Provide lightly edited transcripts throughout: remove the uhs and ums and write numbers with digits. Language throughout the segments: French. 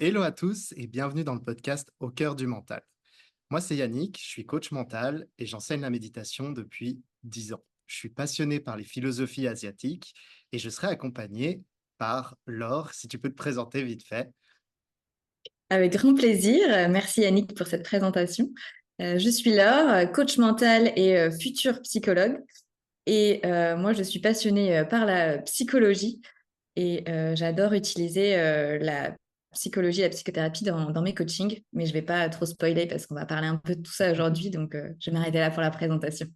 Hello à tous et bienvenue dans le podcast Au cœur du mental. Moi, c'est Yannick, je suis coach mental et j'enseigne la méditation depuis 10 ans. Je suis passionné par les philosophies asiatiques et je serai accompagné par Laure, si tu peux te présenter vite fait. Avec grand plaisir. Merci Yannick pour cette présentation. Je suis Laure, coach mental et future psychologue. Et moi, je suis passionnée par la psychologie et j'adore utiliser la psychologie et la psychothérapie dans mes coachings. Mais je ne vais pas trop spoiler parce qu'on va parler un peu de tout ça aujourd'hui. Donc, je vais m'arrêter là pour la présentation.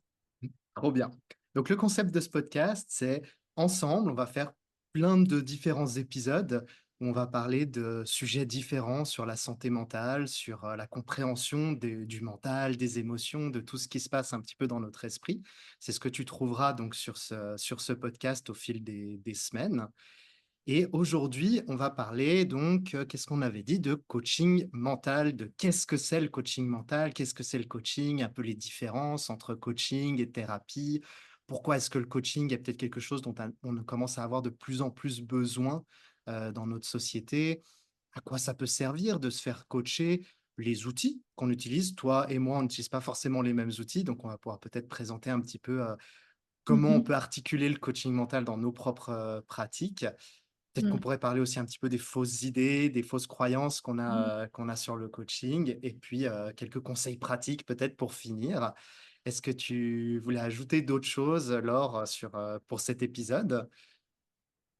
Trop bien. Donc, le concept de ce podcast, c'est ensemble, on va faire plein de différents épisodes où on va parler de sujets différents sur la santé mentale, sur la compréhension du mental, des émotions, de tout ce qui se passe un petit peu dans notre esprit. C'est ce que tu trouveras donc sur ce podcast au fil des semaines. Et aujourd'hui, on va parler donc, qu'est-ce qu'on avait dit? De coaching mental, de qu'est-ce que c'est le coaching mental? Qu'est-ce que c'est le coaching? Un peu les différences entre coaching et thérapie. Pourquoi est-ce que le coaching est peut-être quelque chose dont on commence à avoir de plus en plus besoin, dans notre société? À quoi ça peut servir de se faire coacher? Les outils qu'on utilise, toi et moi, on n'utilise pas forcément les mêmes outils, donc on va pouvoir peut-être présenter un petit peu, comment on peut Mhm. articuler le coaching mental dans nos propres, pratiques. Peut-être qu'on Mm. pourrait parler aussi un petit peu des fausses idées, des fausses croyances Mm. qu'on a sur le coaching et puis, quelques conseils pratiques peut-être pour finir. Est-ce que tu voulais ajouter d'autres choses, Laure, pour cet épisode?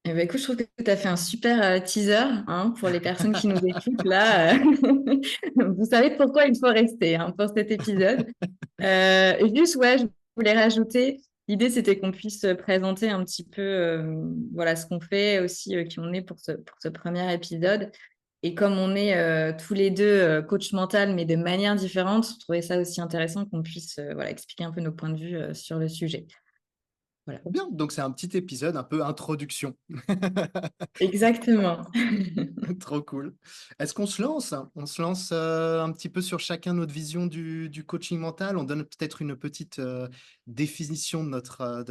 Eh ben, écoute, je trouve que tu as fait un super teaser hein, pour les personnes qui nous écoutent là. Vous savez pourquoi il faut rester hein, pour cet épisode. Juste, ouais, je voulais rajouter, l'idée c'était qu'on puisse présenter un petit peu voilà, ce qu'on fait aussi, qui on est pour ce premier épisode. Et comme on est tous les deux coach mental, mais de manière différente, je trouvais ça aussi intéressant qu'on puisse voilà, expliquer un peu nos points de vue sur le sujet. Voilà. Trop bien, donc c'est un petit épisode un peu introduction. Exactement. Trop cool. Est-ce qu'on se lance? On se lance un petit peu sur chacun notre vision du coaching mental. On donne peut-être une petite définition de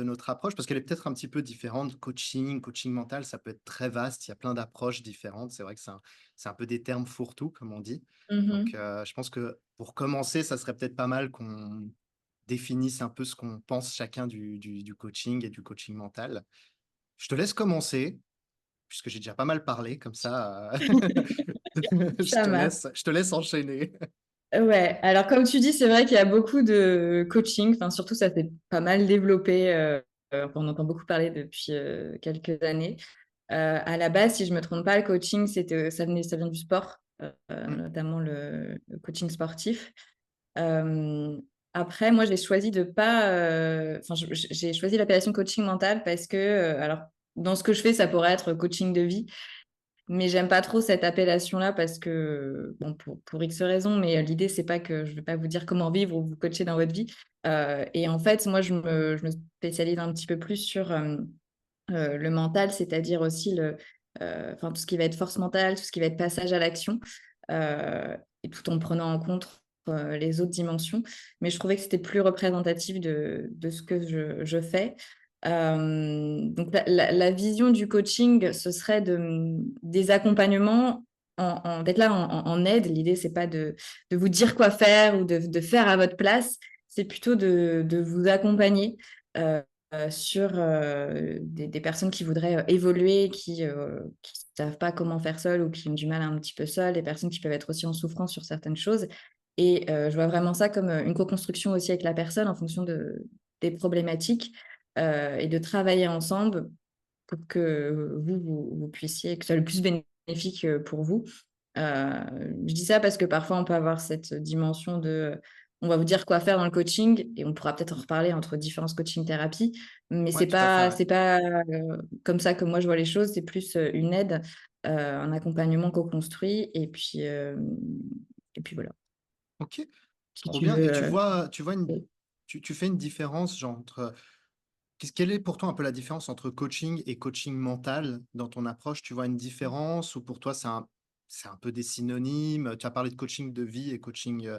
notre approche, parce qu'elle est peut-être un petit peu différente. Coaching mental, ça peut être très vaste. Il y a plein d'approches différentes. C'est vrai que c'est un peu des termes fourre-tout, comme on dit. Donc, Mhm. je pense que pour commencer, ça serait peut-être pas mal qu'on définisse un peu ce qu'on pense chacun du coaching et du coaching mental. Je te laisse commencer puisque j'ai déjà pas mal parlé, comme ça, Ça marche. je te laisse enchaîner. Ouais, alors comme tu dis, c'est vrai qu'il y a beaucoup de coaching, enfin surtout ça s'est pas mal développé, on entend beaucoup parler depuis quelques années. À la base, si je me trompe pas, le coaching, ça vient du sport, Mm. notamment le coaching sportif. Euh, Après, moi, j'ai choisi de pas, enfin, j'ai choisi l'appellation coaching mental parce que, alors, dans ce que je fais, ça pourrait être coaching de vie. Mais j'aime pas trop cette appellation-là parce que, bon, pour X raisons, mais l'idée, c'est pas que je vais pas vous dire comment vivre ou vous coacher dans votre vie. Et en fait, moi, je me spécialise un petit peu plus sur le mental, c'est-à-dire aussi enfin, tout ce qui va être force mentale, tout ce qui va être passage à l'action, et tout en prenant en compte les autres dimensions. Mais je trouvais que c'était plus représentatif de ce que je fais. Donc, la vision du coaching, ce serait des accompagnements, d'être là en aide. L'idée, c'est pas de vous dire quoi faire ou de faire à votre place, c'est plutôt de vous accompagner sur des personnes qui voudraient évoluer, qui ne savent pas comment faire seules ou qui ont du mal un petit peu seules, des personnes qui peuvent être aussi en souffrance sur certaines choses. Et je vois vraiment ça comme une co-construction aussi avec la personne en fonction des problématiques et de travailler ensemble pour que vous puissiez, que ce soit le plus bénéfique pour vous. Je dis ça parce que parfois on peut avoir cette dimension de on va vous dire quoi faire dans le coaching et on pourra peut-être en reparler entre différentes coaching thérapies, mais Ouais, tout à fait, ouais. c'est pas comme ça que moi je vois les choses, c'est plus une aide, un accompagnement co-construit et puis voilà. Ok, Si trop tu bien. Et veux tu fais une différence, genre, entre, quelle est pour toi un peu la différence entre coaching et coaching mental dans ton approche? Tu vois une différence ou pour toi c'est un peu des synonymes? Tu as parlé de coaching de vie et coaching,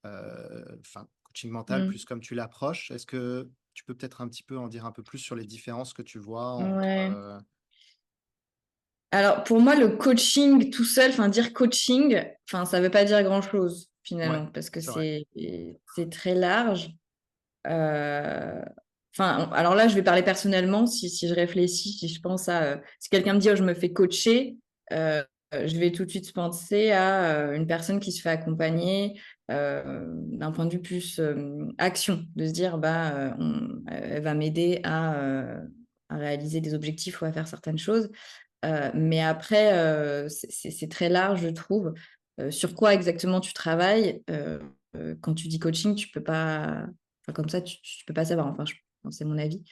enfin, coaching mental, plus Mm. comme tu l'approches. Est-ce que tu peux peut-être un petit peu en dire un peu plus sur les différences que tu vois entre, Ouais. Alors, pour moi, le coaching tout seul, enfin, dire coaching, enfin, ça veut pas dire grand-chose, Ouais, finalement, parce que c'est vrai. c'est très large. Euh, Enfin, alors là, je vais parler personnellement, si je réfléchis, si je pense à... si quelqu'un me dit, oh, je me fais coacher, euh, je vais tout de suite penser à une personne qui se fait accompagner d'un point de vue plus action, de se dire, bah, elle va m'aider à réaliser des objectifs ou à faire certaines choses. Mais après, c'est très large, je trouve. Sur quoi exactement tu travailles? Quand tu dis coaching, tu peux pas, enfin, comme ça, tu peux pas savoir. Enfin, c'est mon avis.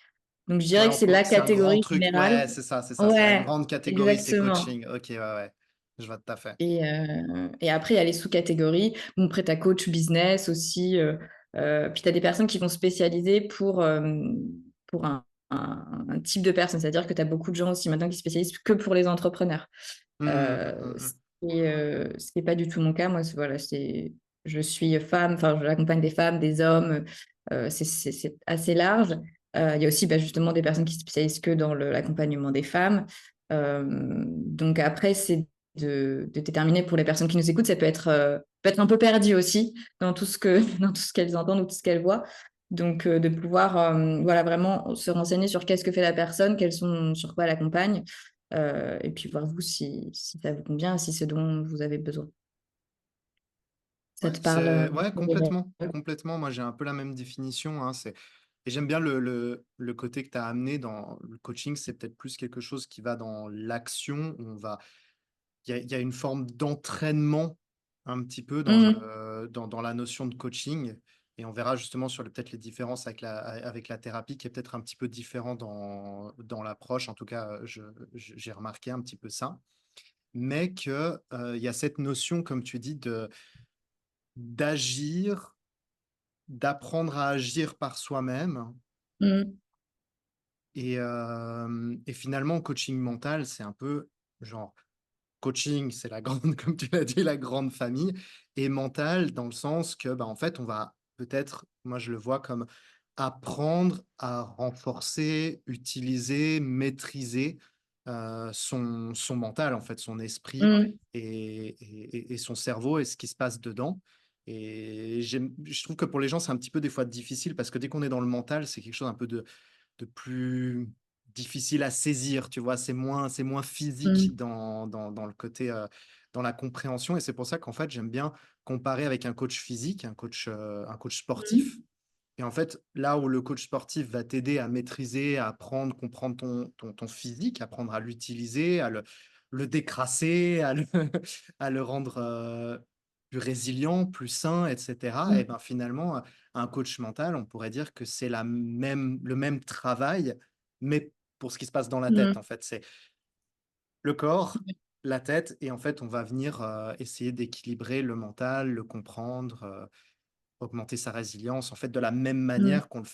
Donc, je Ouais, dirais que c'est la c'est un grand catégorie truc. générale. Ouais, c'est ça, c'est ça. C'est la Ouais, grande catégorie, c'est exactement. coaching. Ok, ouais, ouais. Je vois tout à fait. Et après, il y a les sous-catégories. Bon, après, tu as coach business aussi. Puis tu as des personnes qui vont spécialiser pour un type de personne. C'est-à-dire que tu as beaucoup de gens aussi maintenant qui spécialisent que pour les entrepreneurs. Hum, hum, hum, hum. Ce qui n'est pas du tout mon cas. Moi, voilà, je suis femme, enfin, j'accompagne des femmes, des hommes. C'est assez large. Il y a aussi bah, justement des personnes qui se spécialisent que dans l'accompagnement des femmes. Donc après, c'est de déterminer pour les personnes qui nous écoutent, ça peut être un peu perdu aussi dans tout ce que, dans tout ce qu'elles entendent ou tout ce qu'elles voient. Donc, de pouvoir voilà, vraiment se renseigner sur qu'est-ce que fait la personne, sur quoi elle accompagne, et puis voir vous si ça vous convient, si c'est ce dont vous avez besoin. Ça Ouais, te parle ouais, complètement. Complètement. Moi, j'ai un peu la même définition, hein, et j'aime bien le côté que tu as amené dans le coaching. C'est peut-être plus quelque chose qui va dans l'action. Il y a une forme d'entraînement un petit peu Mhm. dans la notion de coaching. Et on verra justement sur peut-être les différences avec la thérapie qui est peut-être un petit peu différent dans l'approche. En tout cas, j'ai remarqué un petit peu ça. Mais que, il y a cette notion, comme tu dis, d'agir, d'apprendre à agir par soi-même. Mhm. Et finalement, coaching mental, c'est un peu genre coaching, c'est la grande, comme tu l'as dit, la grande famille, et mental dans le sens que, bah, en fait, on va peut-être, moi je le vois comme apprendre à renforcer, utiliser, maîtriser son mental, en fait, son esprit Mhm. et son cerveau et ce qui se passe dedans. Et je trouve que pour les gens, c'est un petit peu des fois difficile parce que dès qu'on est dans le mental, c'est quelque chose un peu de plus difficile à saisir, tu vois? C'est moins physique Mhm. dans le côté, dans la compréhension et c'est pour ça qu'en fait, j'aime bien comparer avec un coach physique, un coach sportif Mhm. et en fait, là où le coach sportif va t'aider à maîtriser, à apprendre, comprendre ton physique, apprendre à l'utiliser, à le décrasser, à le rendre, plus résilient, plus sain et cetera et Mhm. ben, finalement, un coach mental, on pourrait dire que c'est le même travail, mais pour ce qui se passe dans la tête, Mhm. en fait. C'est le corps, la tête et en fait, on va venir, essayer d'équilibrer le mental, le comprendre, augmenter sa résilience. En fait, de la même Mhm. manière qu'on Mhm.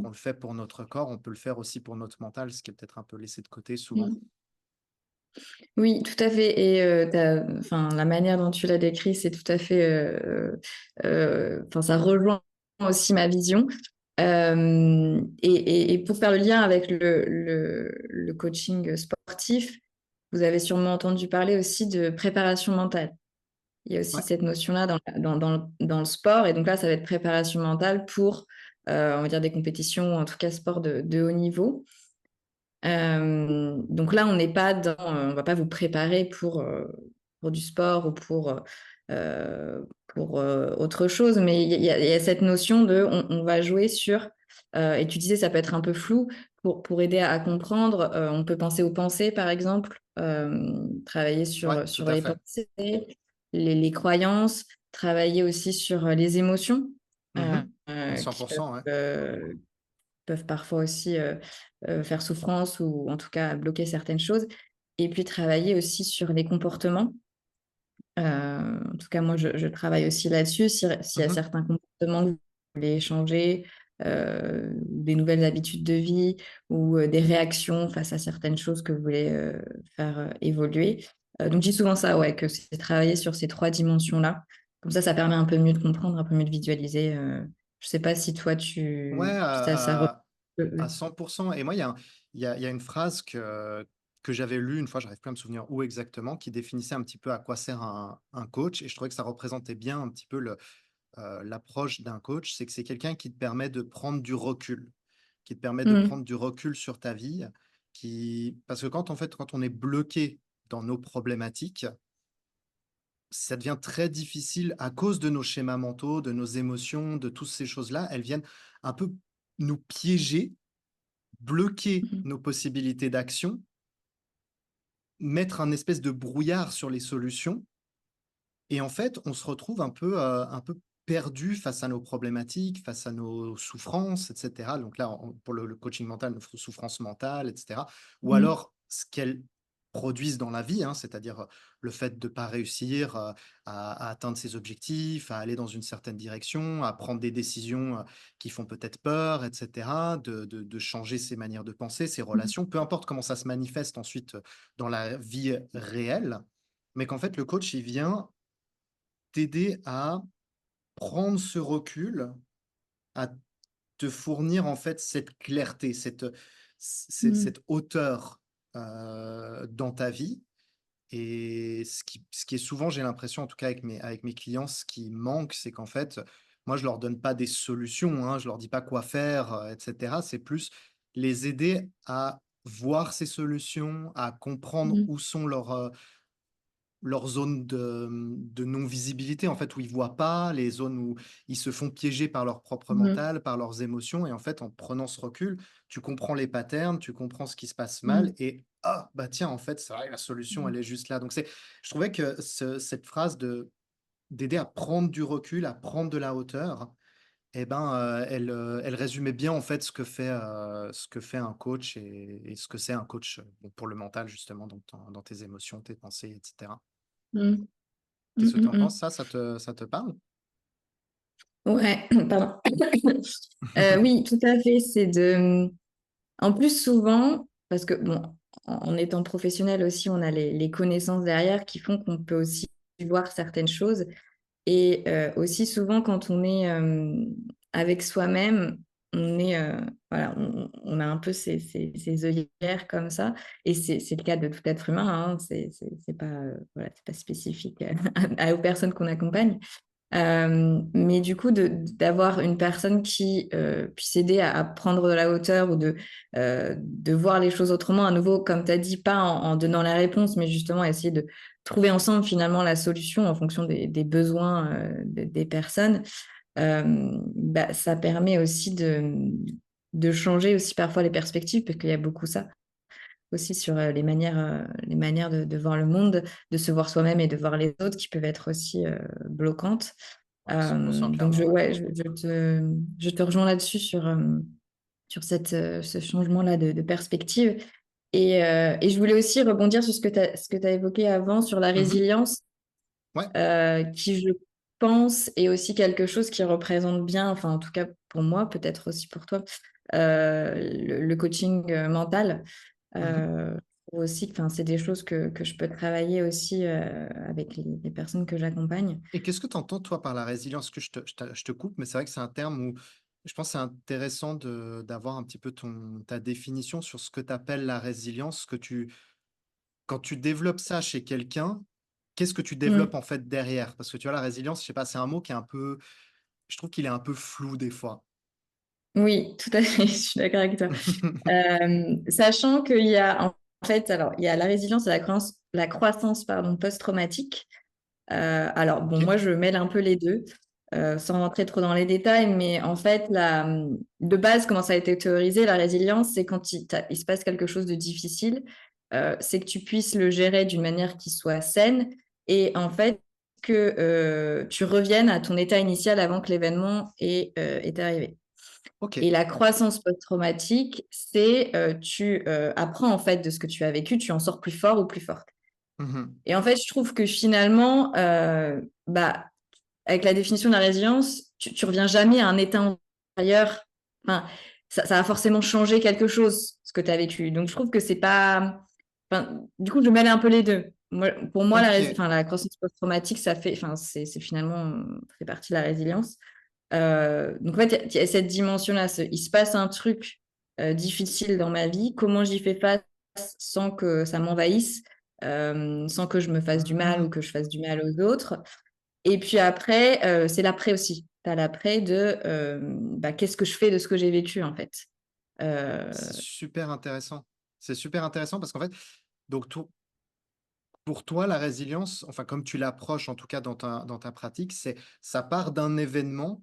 le fait pour notre corps, on peut le faire aussi pour notre mental, ce qui est peut-être un peu laissé de côté souvent. Mhm. Oui, tout à fait. Et enfin, la manière dont tu l'as décrit, c'est tout à fait. Enfin, ça rejoint aussi ma vision. Et pour faire le lien avec le coaching sportif, vous avez sûrement entendu parler aussi de préparation mentale. Il y a aussi Ouais. cette notion-là dans le sport. Et donc là, ça va être préparation mentale pour, on va dire, des compétitions, ou en tout cas sport de haut niveau. Donc là, on n'est pas on va pas vous préparer pour du sport ou pour autre chose, mais il y a cette notion de on va jouer sur, et tu disais ça peut être un peu flou, pour aider à comprendre, on peut penser aux pensées par exemple, travailler Ouais, tout sur à les fait. pensées, les croyances, travailler aussi sur les émotions, euh, Mmh. 100 qui peuvent, ouais. peuvent parfois aussi faire souffrance ou en tout cas bloquer certaines choses. Et puis travailler aussi sur les comportements. En tout cas, moi, je travaille aussi là-dessus. S'il y a Mmh. certains comportements que vous voulez changer, des nouvelles habitudes de vie ou des réactions face à certaines choses que vous voulez faire évoluer. Donc, je dis souvent ça, ouais, que c'est travailler sur ces trois dimensions-là. Comme ça permet un peu mieux de comprendre, un peu mieux de visualiser. Je ne sais pas si toi, Ouais, ça... à 100 et moi, il y a une phrase que j'avais lu une fois, j'arrive plus à me souvenir où exactement, qui définissait un petit peu à quoi sert un coach et je trouvais que ça représentait bien un petit peu l'approche d'un coach. C'est que c'est quelqu'un qui te permet de prendre du recul, qui te permet de Mmh. prendre du recul sur ta vie, qui parce que quand, en fait, quand on est bloqué dans nos problématiques, ça devient très difficile à cause de nos schémas mentaux, de nos émotions, de toutes ces choses-là. Elles viennent un peu nous piéger, bloquer Mmh. nos possibilités d'action, mettre un espèce de brouillard sur les solutions et en fait, on se retrouve un peu perdu face à nos problématiques, face à nos souffrances et cetera. Donc là, pour le coaching mental, nos souffrances mentales et cetera. Ou Mmh. alors ce qu'elles produisent dans la vie, hein, c'est-à-dire, le fait de pas réussir, à atteindre ses objectifs, à aller dans une certaine direction, à prendre des décisions, qui font peut-être peur et cetera, de changer ses manières de penser, ses Mmh. relations, peu importe comment ça se manifeste ensuite, dans la vie réelle. Mais qu'en fait, le coach, il vient t'aider à prendre ce recul, à te fournir en fait cette clarté, Mmh. cette hauteur, dans ta vie et ce qui est souvent, j'ai l'impression en tout cas avec mes clients, ce qui manque, c'est qu'en fait, moi je leur donne pas des solutions, hein, je leur dis pas quoi faire, et cetera. C'est plus les aider à voir ces solutions, à comprendre Mmh. où sont leurs zones de non-visibilité, en fait, où ils voient pas, les zones où ils se font piéger par leur propre Mmh. mental, par leurs émotions et en fait, en prenant ce recul, tu comprends les patterns, tu comprends ce qui se passe Mmh. mal et «Ah, bah, tiens, en fait, c'est vrai, la solution, Mmh. elle est juste là». Donc je trouvais que cette phrase d'aider à prendre du recul, à prendre de la hauteur et ben, elle résumait bien, en fait, ce que fait un coach et ce que c'est un coach, bon, pour le mental, justement, dans tes émotions, tes pensées et cetera. Mmh. Mmh. Qu'est-ce que tu Mmh. en Mmh. penses? Ça te parle? Ouais, pardon. Oui, tout à fait. En plus, souvent, parce que bon, en étant professionnel aussi, on a les connaissances derrière qui font qu'on peut aussi voir certaines choses. Et aussi souvent, quand on est avec soi-même, on est, voilà, on a un peu ces œillères comme ça. Et c'est le cas de tout être humain, hein. C'est pas, voilà, c'est pas spécifique aux personnes qu'on accompagne. Mais du coup, d'avoir une personne qui puisse aider à prendre de la hauteur ou de voir les choses autrement, à nouveau, comme tu as dit, pas en donnant la réponse, mais justement essayer de trouver ensemble finalement la solution en fonction des besoins des personnes, bah, ça permet aussi de changer aussi parfois les perspectives, parce qu'il y a beaucoup ça aussi sur les manières de voir le monde, de se voir soi-même et de voir les autres qui peuvent être aussi bloquantes. 100 Donc clairement, ouais. ouais, je te rejoins là-dessus sur ce changement-là de perspective. Et je voulais aussi rebondir sur ce que tu as évoqué avant sur la Mmh. résilience, Ouais. qui, je pense, est aussi quelque chose qui représente bien, enfin en tout cas pour moi, peut-être aussi pour toi, le coaching mental. Mmh. Je trouve aussi que, enfin, c'est des choses que je peux travailler aussi avec les personnes que j'accompagne. Et qu'est-ce que tu entends, toi, par la résilience? Que je te coupe, mais c'est vrai que c'est un terme où je pense que c'est intéressant d'avoir un petit peu ta définition sur ce que tu appelles la résilience, quand tu développes ça chez quelqu'un, qu'est-ce que tu Mm. développes, en fait, derrière? Parce que tu vois, la résilience, je sais pas, c'est un mot qui est un peu je trouve qu'il est un peu flou des fois. Oui, tout à fait, je suis d'accord avec toi. Sachant qu'il y a en fait, alors il y a la résilience et la croissance pardon, post-traumatique. Alors bon, OK. moi je mêle un peu les deux, sans rentrer trop dans les détails, mais en fait, de base, comment ça a été théorisé, la résilience, c'est quand il se passe quelque chose de difficile, c'est que tu puisses le gérer d'une manière qui soit saine et en fait que tu reviennes à ton état initial avant que l'événement est arrivé. OK. Et la croissance post-traumatique, c'est tu apprends en fait de ce que tu as vécu, tu en sors plus fort ou plus forte. Mmh. Et en fait, je trouve que finalement, bah, avec la définition de la résilience, tu reviens jamais à un état antérieur. Enfin, ça va forcément changer quelque chose, ce que tu as vécu. Donc, je trouve que c'est pas. Enfin, du coup, je mêle un peu les deux. Pour moi, OK. enfin, la croissance post-traumatique, enfin, c'est finalement ça fait partie de la résilience. Donc, en fait, il y a cette dimension-là. Il se passe un truc difficile dans ma vie. Comment j'y fais face? sans que ça m'envahisse, sans que je me fasse du mal ou Mmh. que je fasse du mal aux autres. Et puis après, c'est l'après aussi. Tu as l'après de, bah, qu'est-ce que je fais de ce que j'ai vécu, en fait? Heu, C'est super intéressant. C'est super intéressant parce qu'en fait, donc pour toi, la résilience, enfin, comme tu l'approches, en tout cas dans ta pratique, c'est ça part d'un événement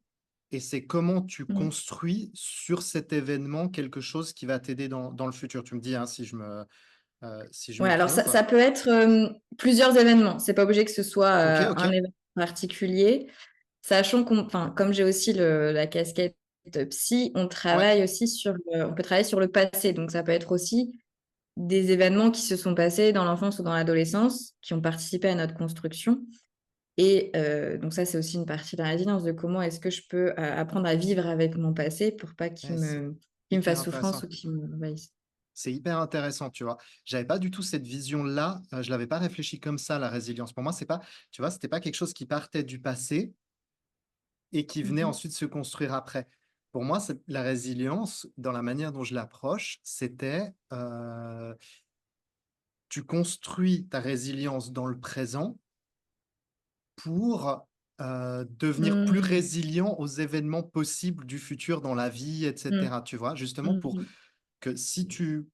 et c'est comment tu mmh. construis sur cet événement quelque chose qui va t'aider dans le futur. Tu me dis, hein, si je me Ouais, alors ça trompe. ça peut être, plusieurs événements. C'est pas obligé que ce soit, OK, OK. un événement particulier. Sachant enfin, comme j'ai aussi la casquette psy, Ouais, on peut travailler sur le passé. Donc ça peut être aussi des événements qui se sont passés dans l'enfance ou dans l'adolescence, qui ont participé à notre construction. Et donc ça, c'est aussi une partie de la résilience, de comment est-ce que je peux, apprendre à vivre avec mon passé pour pas ouais, c'est qu'il me hyper fasse souffrance intéressant. ou qu'il m'envahisse. C'est hyper intéressant, tu vois? J'avais pas du tout cette vision-là, je l'avais pas réfléchi comme ça, la résilience. Pour moi, c'est pas tu vois, c'était pas quelque chose qui partait du passé et qui venait Mmh. ensuite se construire après. Pour moi, la résilience, dans la manière dont je l'approche, c'était, tu construis ta résilience dans le présent pour, devenir plus Mmh. résilient aux événements possibles du futur dans la vie et Mmh. cetera, tu vois? Justement Mmh pour mh. que si tu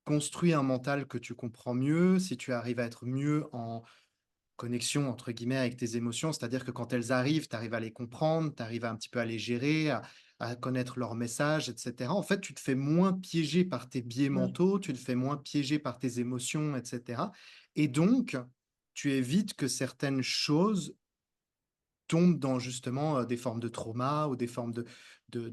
construis un mental que tu comprends mieux, si tu arrives à être mieux en «connexion» entre guillemets avec tes émotions, c'est-à-dire que quand elles arrivent, tu arrives à les comprendre, tu arrives un petit peu à les gérer, à connaître leurs messages et cetera. En fait, tu te fais moins piéger par tes biais Mmh. mentaux, tu te fais moins piéger par tes émotions et cetera et donc tu évites que certaines choses tombent dans justement, des formes de trauma ou des formes de de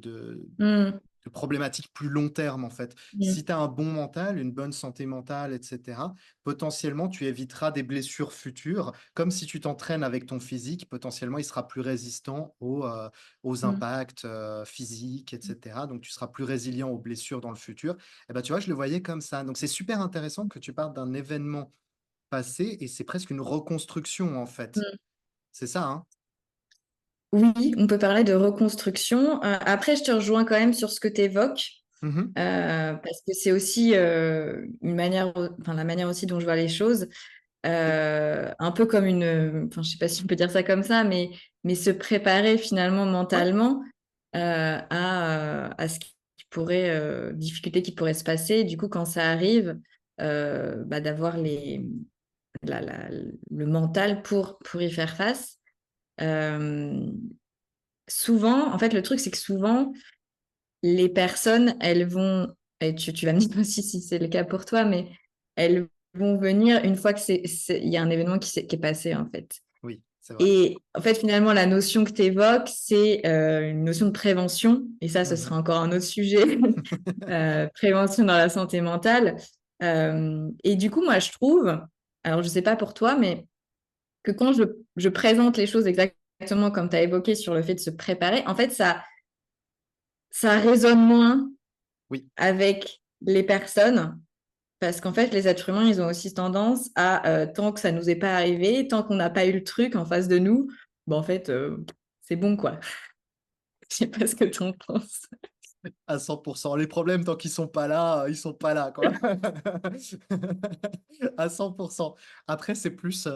Mmh. de problématiques plus long terme, en fait. Mmh. Si tu as un bon mental, une bonne santé mentale et cetera, potentiellement, tu éviteras des blessures futures. Comme si tu t'entraînes avec ton physique, potentiellement, il sera plus résistant aux Mmh. impacts, physiques et cetera. Donc tu seras plus résilient aux blessures dans le futur. Et ben, tu vois, je le voyais comme ça. Donc c'est super intéressant que tu parles d'un événement passé et c'est presque une reconstruction, en fait. Mmh. C'est ça, hein? Oui, on peut parler de reconstruction. Après, je te rejoins quand même sur ce que tu évoques, Mmh. parce que c'est aussi, une manière, enfin, la manière aussi dont je vois les choses, Oui, un peu comme enfin, je sais pas si on peut dire ça comme ça, mais se préparer finalement ouais, mentalement, à ce qui pourrait, difficultés qui pourraient se passer. Du coup, quand ça arrive, bah, d'avoir le mental pour y faire face. Hem Souvent, en fait, le truc, c'est que souvent, les personnes, elles vont, et tu vas me dire aussi si c'est le cas pour toi, mais elles vont venir une fois que il y a un événement qui est passé, en fait. oui, c'est vrai. Et en fait, finalement, la notion que tu évoques, c'est une notion de prévention. Et ça, ce Mmh. sera encore un autre sujet. Prévention dans la santé mentale. Et du coup, moi, je trouve, alors je sais pas pour toi, mais que quand je présente les choses exactement comme tu as évoqué sur le fait de se préparer, en fait, ça résonne moins Oui. avec les personnes parce qu'en fait, les êtres humains, ils ont aussi tendance à, tant que ça nous est pas arrivé, tant qu'on n'a pas eu le truc en face de nous, bah, en fait, c'est bon, quoi. Je sais pas ce que tu en penses? À 100. Les problèmes tant qu'ils sont pas là, ils sont pas là, quoi. À 100. Après, c'est plus,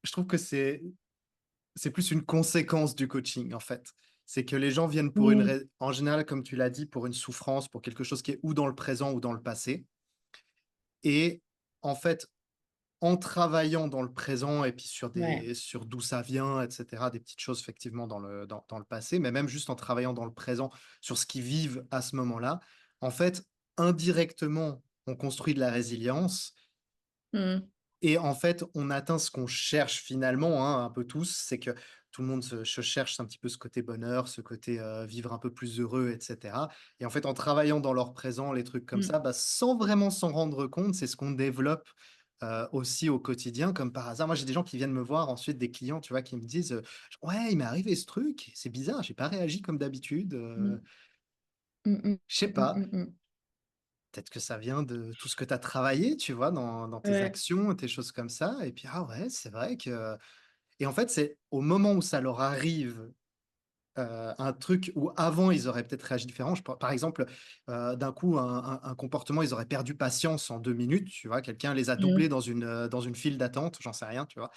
je trouve que c'est plus une conséquence du coaching, en fait. C'est que les gens viennent pour une Mmh. rai en général, comme tu l'as dit, pour une souffrance, pour quelque chose qui est ou dans le présent ou dans le passé et en fait, en travaillant dans le présent et puis Ouais. sur d'où ça vient et cetera, des petites choses effectivement dans le passé, mais même juste en travaillant dans le présent sur ce qu'ils vivent à ce moment-là, en fait, indirectement, on construit de la résilience Mmh. et en fait, on atteint ce qu'on cherche finalement, hein, un peu tous, c'est que tout le monde se cherche un petit peu ce côté bonheur, ce côté, vivre un peu plus heureux et cetera et en fait, en travaillant dans leur présent, les trucs comme Mmh. ça, bah, sans vraiment s'en rendre compte, c'est ce qu'on développe, aussi au quotidien comme par hasard. Moi, j'ai des gens qui viennent me voir ensuite, des clients, tu vois, qui me disent, «Ouais, il m'est arrivé ce truc, c'est bizarre, j'ai pas réagi comme d'habitude, Mmh. Mmh mh. je sais Mmh pas». mh, mmh. Peut-être que ça vient de tout ce que tu as travaillé, tu vois, dans tes Ouais. actions, tes choses comme ça et puis, ah ouais, c'est vrai que et en fait, c'est au moment où ça leur arrive, un truc où avant ils auraient peut-être réagi différent. Par exemple, d'un coup un comportement, ils auraient perdu patience en 2 minutes, tu vois? Quelqu'un les a Mmh. doublés dans une file d'attente, j'en sais rien, tu vois?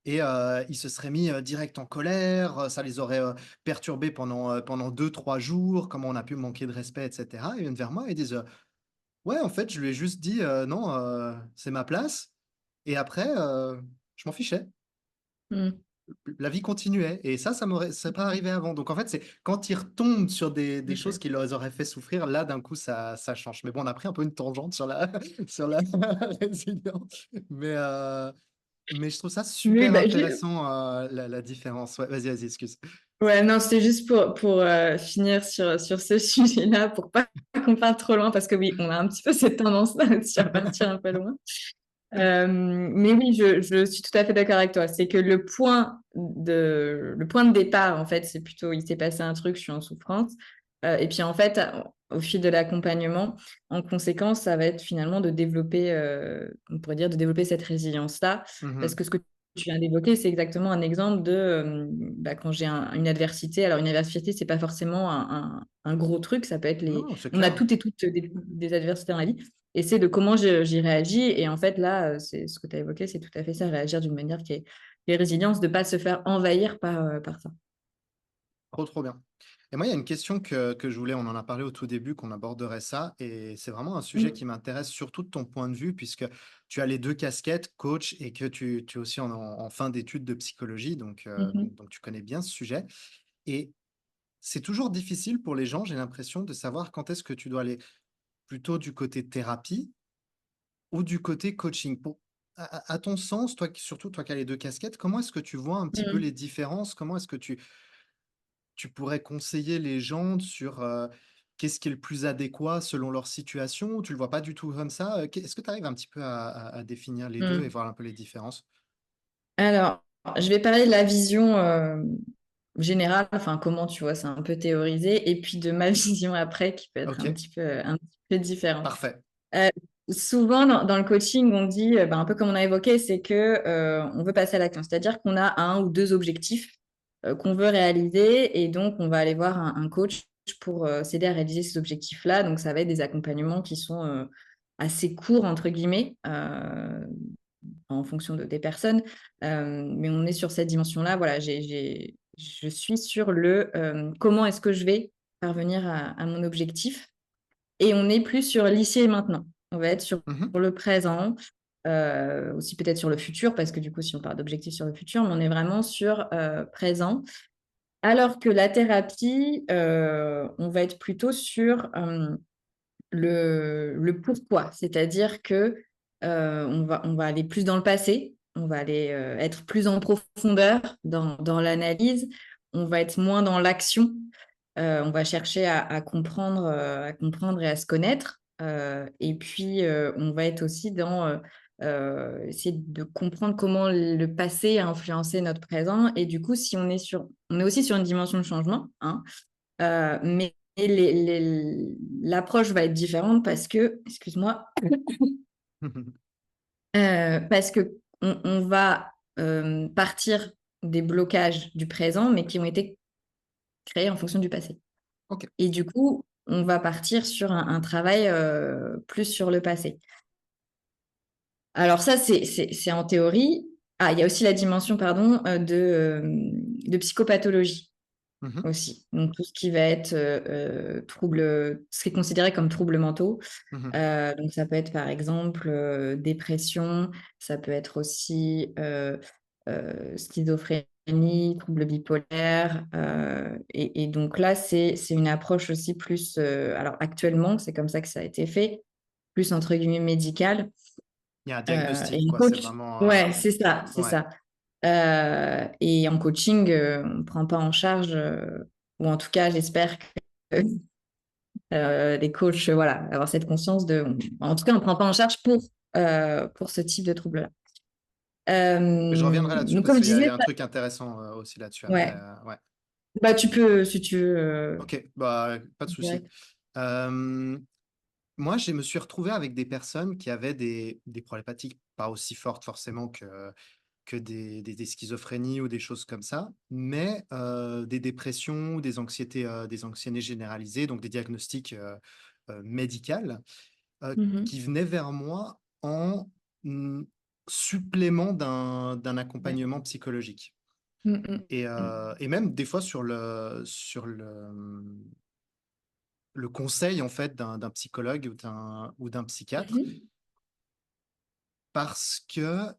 Et ils se seraient mis, direct en colère, ça les aurait, perturbés pendant 2-3 jours. Comment on a pu manquer de respect et cetera. Ils viennent vers moi et disent, «Ouais, en fait, je lui ai juste dit, non, c'est ma place et après, je m'en fichais». Mmh. La vie continuait et ça m'aurait serait pas arrivé avant. Donc en fait, c'est quand ils retombent sur des choses OK. qui les auraient fait souffrir, là, d'un coup, ça change. Mais bon, on a pris un peu une tangente sur la sur la résilience, mais je trouve ça Oui, super bah, intéressant, la différence. Ouais, vas-y, excuse. ouais, non, c'était juste pour finir sur ce sujet-là, pour pas qu'on parte trop loin, parce que oui, on a un petit peu cette tendance-là aussi à partir un peu loin. Mais oui, je suis tout à fait d'accord avec toi. C'est que le point de départ, en fait, c'est plutôt, il s'est passé un truc, je suis en souffrance. Et puis, en fait, au fil de l'accompagnement, en conséquence, ça va être finalement de développer, on pourrait dire, de développer cette résilience-là. Parce Mmh. que ce que tu viens d'évoquer, c'est exactement un exemple de bah, quand j'ai une adversité. Alors, une adversité, c'est pas forcément un gros truc. Ça peut être Non, c'est on a clair. toutes et toutes des adversités dans la vie. Et c'est de comment j'y réagis. Et en fait, là, c'est ce que tu as évoqué, c'est tout à fait ça, réagir d'une manière qui est résilience, de ne pas se faire envahir par ça. Trop, trop bien. Et moi, il y a une question que je voulais on en a parlé au tout début, qu'on aborderait ça et c'est vraiment un sujet Mm. qui m'intéresse surtout de ton point de vue puisque tu as les 2 casquettes, coach et que tu es aussi en fin d'études de psychologie Mhm. donc tu connais bien ce sujet et c'est toujours difficile pour les gens, j'ai l'impression, de savoir quand est-ce que tu dois aller plutôt du côté thérapie ou du côté coaching. À ton sens, toi surtout toi qui as les 2 casquettes, comment est-ce que tu vois un petit peu Mm. les différences? Comment est-ce que tu pourrais conseiller les gens sur, qu'est-ce qui est le plus adéquat selon leur situation? Ou tu le vois pas du tout comme ça? Est-ce que tu arrives un petit peu à définir les 2 et Mm. voir un peu les différences? Alors, je vais parler de la vision générale, enfin, comment tu vois, c'est un peu théorisé, et puis de ma vision après, qui peut être OK, un petit peu différente. parfait. Euh, Souvent, dans le coaching, on dit, ben, un peu comme on a évoqué, c'est que on veut passer à l'action. C'est-à-dire qu'on a un ou deux objectifs qu'on veut réaliser et donc on va aller voir un coach pour s'aider à réaliser ces objectifs-là. Donc, ça va être des accompagnements qui sont assez courts, entre guillemets, en fonction des personnes. Mais on est sur cette dimension-là. Voilà, je suis sur le comment est-ce que je vais parvenir à mon objectif et on est plus sur l'ici et maintenant. On va être Mmh. sur le présent, aussi peut-être sur le futur, parce que du coup, si on parle d'objectifs sur le futur, mais on est vraiment sur présent. Alors que la thérapie, on va être plutôt sur le pourquoi. C'est-à-dire que on va aller plus dans le passé, on va aller être plus en profondeur dans l'analyse, on va être moins dans l'action. On va chercher à comprendre et à se connaître. Et puis, on va être aussi dans essayer de comprendre comment le passé a influencé notre présent. Et du coup, si on est aussi sur une dimension de changement, hein, mais l'approche va être différente parce que, excuse-moi, parce que on va partir des blocages du présent, mais qui ont été créés en fonction du passé. OK. Et du coup, on va partir sur un travail plus sur le passé. Alors ça, c'est en théorie. Ah, il y a aussi la dimension, pardon, de psychopathologie Mmh. aussi. Donc tout ce qui va être ce qui est considéré comme troubles mentaux. Mmh. Donc ça peut être par exemple dépression, ça peut être aussi schizophrénie, troubles bipolaires. Et donc là, c'est une approche aussi plus, alors actuellement, c'est comme ça que ça a été fait, plus entre guillemets médicale. Il y a un Et diagnostic un quoi, c'est coach, vraiment, ouais, c'est ça, c'est ouais. ça. Et en coaching, on ne prend pas en charge, ou en tout cas, j'espère que les coachs, voilà, avoir cette conscience en tout cas, on ne prend pas en charge pour ce type de trouble-là. Je reviendrai là-dessus Donc, parce comme je qu'il y disais, a un truc intéressant, aussi là-dessus après, ouais, ouais. bah, tu peux, si tu veux, OK, bah, pas de souci. direct. Hem, Moi, je me suis retrouvé avec des personnes qui avaient des problématiques pas aussi fortes forcément que des schizophrénies ou des choses comme ça, mais des dépressions ou des anxiétés généralisées, donc des diagnostics médicaux, Mhm. qui venaient vers moi en mm, supplément d'un Ouais. accompagnement psychologique. Mm, Et même des fois sur le conseil en fait d'un psychologue ou d'un psychiatre, mhm. parce que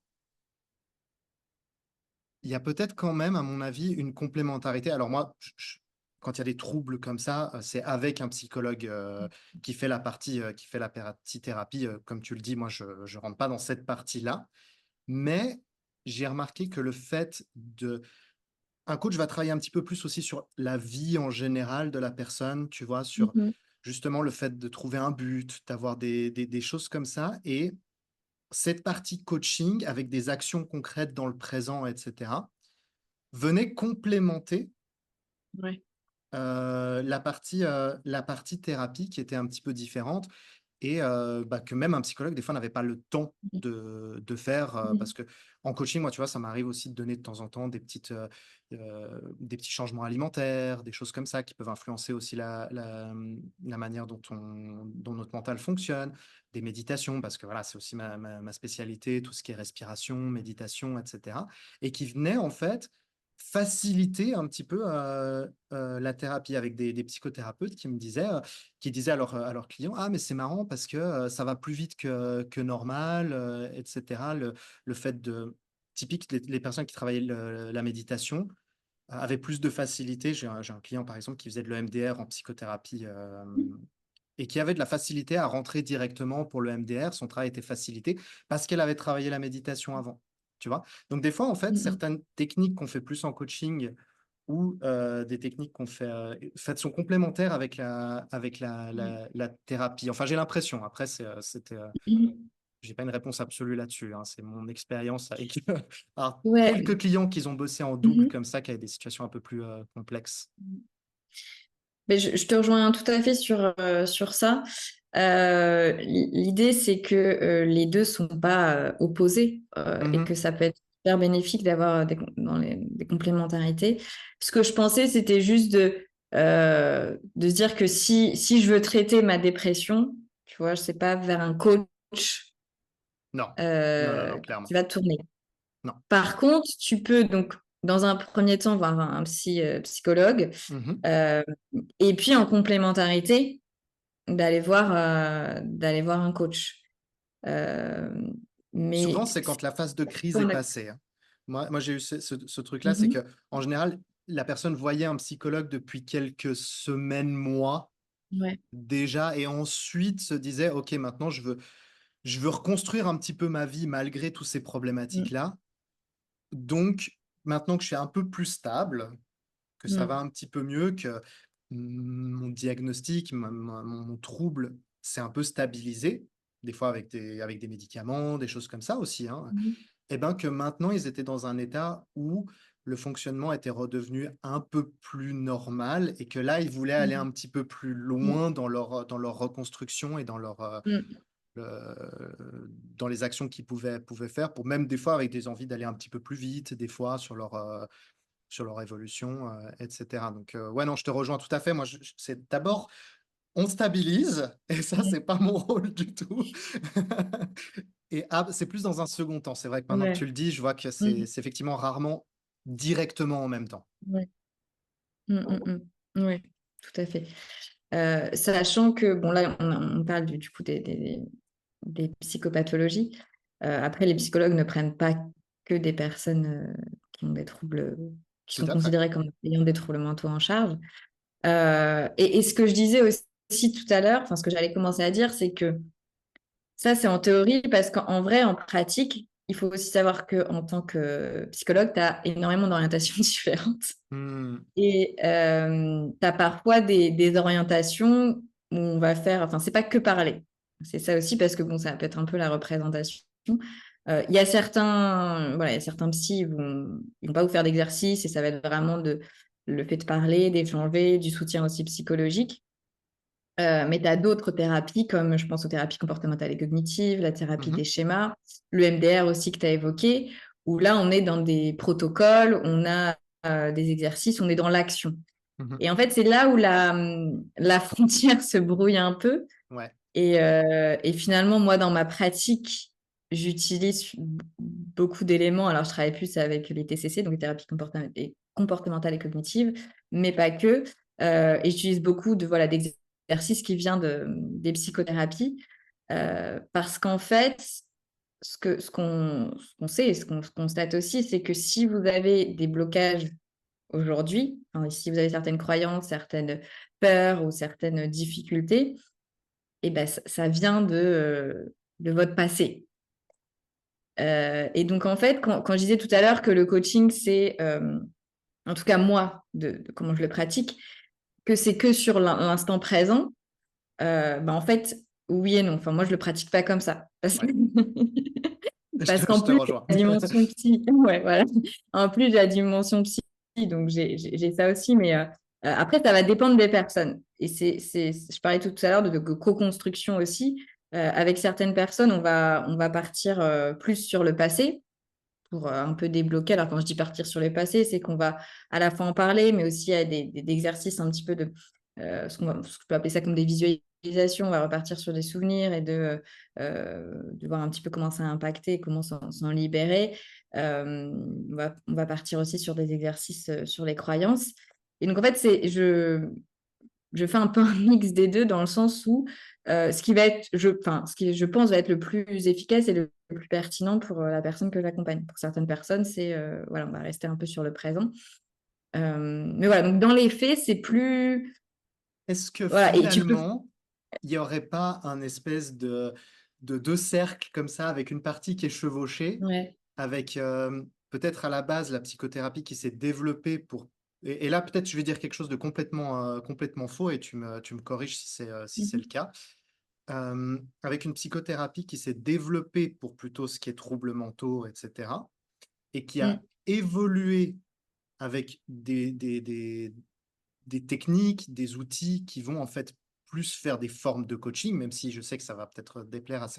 il y a peut-être quand même, à mon avis, une complémentarité. Alors moi, quand il y a des troubles comme ça, c'est avec un psychologue qui fait la thérapie, comme tu le dis. Moi, je ne rentre pas dans cette partie-là, mais j'ai remarqué que le fait de un coach va travailler un petit peu plus aussi sur la vie en général de la personne, tu vois, sur Mhm. justement le fait de trouver un but, d'avoir des choses comme ça. Et cette partie coaching avec des actions concrètes dans le présent, etc., venait complémenter Ouais. la partie thérapie qui était un petit peu différente. Et bah, que même un psychologue, des fois, n'avait pas le temps de faire, parce Mhm. que en coaching, moi, tu vois, ça m'arrive aussi de donner de temps en temps des petits changements alimentaires, des choses comme ça qui peuvent influencer aussi la manière dont notre mental fonctionne, des méditations, parce que voilà, c'est aussi ma spécialité, tout ce qui est respiration, méditation, et cetera, et qui venait en fait faciliter un petit peu, la thérapie avec des psychothérapeutes qui disaient à leurs clients: «Ah mais c'est marrant parce que, ça va plus vite que normal, et cetera». Le fait de typique les personnes qui travaillaient la méditation avaient plus de facilité. J'ai un client par exemple qui faisait de l'EMDR en psychothérapie, et qui avait de la facilité à rentrer directement pour le MDR. Son travail était facilité parce qu'elle avait travaillé la méditation avant, tu vois? Donc des fois, en fait, Mhm. certaines techniques qu'on fait plus en coaching ou des techniques qu'on fait, faites sont complémentaires avec la thérapie. Enfin, j'ai l'impression. Après, Mhm. j'ai pas une réponse absolue là-dessus, hein. C'est mon expérience avec alors Ouais. quelques clients qui ont bossé en double Mhm. comme ça, qui avaient des situations un peu plus, complexes. Mais je te rejoins tout à fait sur ça. L'idée, c'est que les deux sont pas opposés et Mmh. que ça peut être super bénéfique d'avoir des complémentarités. Ce que je pensais, c'était juste de se dire que si je veux traiter ma dépression, tu vois, je sais pas, vers un coach Non. Non, non, non, qui clairement. va te tourner. Non. Par contre, tu peux donc, dans un premier temps, voir un psychologue Mmh. euh, et puis en complémentarité, d'aller voir un coach. Euh, Souvent, mais c'est quand la phase de crise est on a- passée, hein. Moi, j'ai eu ce truc-là, c'est Mhm. que en général, la personne voyait un psychologue depuis quelques semaines, mois Ouais. déjà, et ensuite se disait: «OK, maintenant je veux reconstruire un petit peu ma vie malgré tous ces Mm, problématiques-là. Donc maintenant que je suis un peu plus stable, que ça va mm, un petit peu mieux, que mon diagnostic, mon trouble s'est un peu stabilisé, des fois avec des médicaments, des choses comme ça aussi, hein». mhm, Et ben, que maintenant ils étaient dans un état où le fonctionnement était redevenu un peu plus normal, et que là, ils voulaient aller mm, un petit peu plus mm, loin dans leur reconstruction et mm, dans les actions qu'ils pouvaient faire, pour même des fois avec des envies d'aller un petit peu plus vite, des fois sur leur évolution, et cetera. Donc, ouais, non, je te rejoins tout à fait. Moi, c'est d'abord, on stabilise, et ça, mm. c'est pas mon rôle du tout. Et c'est plus dans un second temps. C'est vrai que maintenant que tu Ouais. le dis, je vois que Mm, c'est effectivement rarement directement en même temps. ouais. Mm, mm, mm. Ouais, tout à fait. Sachant que, bon, là, on parle du coup des psychopathologies. Après, les psychologues ne prennent pas que des personnes qui ont des troubles, qui Tout sont à fait. considérées comme ayant des troubles mentaux en charge. Et ce que je disais aussi tout à l'heure, enfin, ce que j'allais commencer à dire, c'est que ça, c'est en théorie, parce qu'en vrai, en pratique, il faut aussi savoir qu'en tant que psychologue, tu as énormément d'orientations différentes. Mmh. Et tu as parfois des orientations où on va faire, enfin, c'est pas que parler. C'est ça aussi, parce que bon, ça peut être un peu la représentation. Il y a certains, voilà, il y a certains psys, ils vont pas vous faire d'exercice, et ça va être vraiment le fait de parler, d'échanger, du soutien aussi psychologique. Mais tu as d'autres thérapies, comme je pense aux thérapies comportementales et cognitives, la thérapie Mmh. des schémas, le MDR aussi que tu as évoqué, où là, on est dans des protocoles, on a des exercices, on est dans l'action. Mhm. Et en fait, c'est là où la frontière se brouille un peu. Ouais. Et finalement, moi, dans ma pratique, j'utilise beaucoup d'éléments. Alors, je travaille plus avec les TCC, donc les thérapies comportementales et cognitives, mais pas que. Et j'utilise beaucoup voilà, d'exercices qui viennent des psychothérapies. Parce qu'en fait, ce qu'on sait et ce qu'on constate aussi, c'est que si vous avez des blocages aujourd'hui, enfin, si vous avez certaines croyances, certaines peurs ou certaines difficultés, et ben, ça vient de votre passé. Et donc, en fait, quand je disais tout à l'heure que le coaching, c'est, en tout cas moi, de comment je le pratique, que c'est que sur l'instant présent, ben, en fait, oui et non. Enfin, moi, je le pratique pas comme ça. Ouais. Parce Je qu'en te plus, rejoins. la dimension psy, ouais, voilà. En plus, j'ai la dimension psy, donc j'ai ça aussi, mais après, ça va dépendre des personnes. Et je parlais tout à l'heure de co-construction aussi. Avec certaines personnes, on va partir plus sur le passé pour un peu débloquer. Alors, quand je dis partir sur le passé, c'est qu'on va à la fois en parler, mais aussi à des exercices un petit peu ce que je peux appeler ça comme des visualisations. On va repartir sur des souvenirs et de voir un petit peu comment ça a impacté, comment s'en libérer. On va partir aussi sur des exercices sur les croyances. Et donc, en fait, je fais un peu un mix des deux dans le sens où ce qui va être, ce qui, je pense, va être le plus efficace et le plus pertinent pour la personne que j'accompagne. Pour certaines personnes, c'est, voilà, on va rester un peu sur le présent. Mais voilà, donc dans les faits, c'est plus, Est-ce que voilà, et tu peux, finalement, il n'y aurait pas un espèce de deux cercles comme ça, avec une partie qui est chevauchée, ouais. avec peut-être à la base la psychothérapie qui s'est développée pour... Et là, peut-être je vais dire quelque chose de complètement faux et tu me corriges si c'est le Mhm. cas. Avec une psychothérapie qui s'est développée pour plutôt ce qui est troubles mentaux, etc., et qui a Mm. évolué avec des techniques, des outils qui vont en fait plus faire des formes de coaching, même si je sais que ça va peut-être déplaire à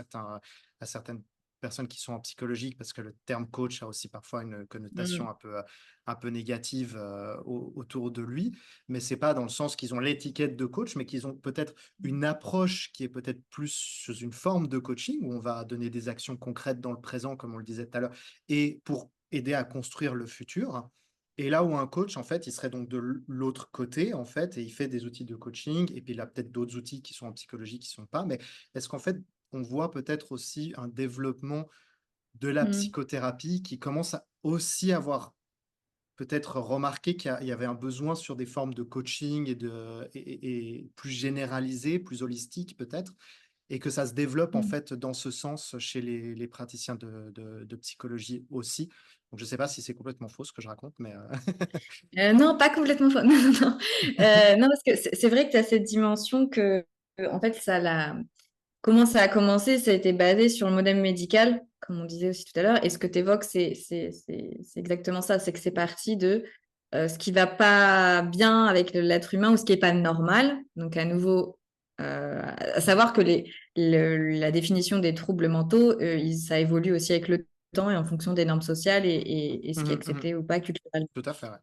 certaines personnes qui sont en psychologie, parce que le terme coach a aussi parfois une connotation Mm. un peu négative autour de lui, mais c'est pas dans le sens qu'ils ont l'étiquette de coach, mais qu'ils ont peut-être une approche qui est peut-être plus sous une forme de coaching, où on va donner des actions concrètes dans le présent, comme on le disait tout à l'heure, et pour aider à construire le futur. Et là où un coach, en fait, il serait donc de l'autre côté, en fait, et il fait des outils de coaching, et puis il a peut-être d'autres outils qui sont en psychologie qui ne sont pas, mais est-ce qu'en fait, on voit peut-être aussi un développement de la Mm. psychothérapie qui commence à aussi avoir peut-être remarqué qu'il y avait un besoin sur des formes de coaching et plus généralisées, plus holistiques peut-être, et que ça se développe en Mm. fait dans ce sens chez les praticiens de psychologie aussi. Donc je ne sais pas si c'est complètement faux ce que je raconte, mais Non, pas complètement faux. Non, non, non. Non, parce que c'est vrai que tu as cette dimension en fait, comment ça a commencé, ça a été basé sur le modèle médical, comme on disait aussi tout à l'heure. Et ce que tu évoques, c'est exactement ça. C'est que c'est parti de ce qui va pas bien avec l'être humain ou ce qui est pas normal. Donc, à nouveau, à savoir que la définition des troubles mentaux, ça évolue aussi avec le temps et en fonction des normes sociales et ce qui est Mhm, mhm. accepté ou pas culturellement. Tout à fait, ouais.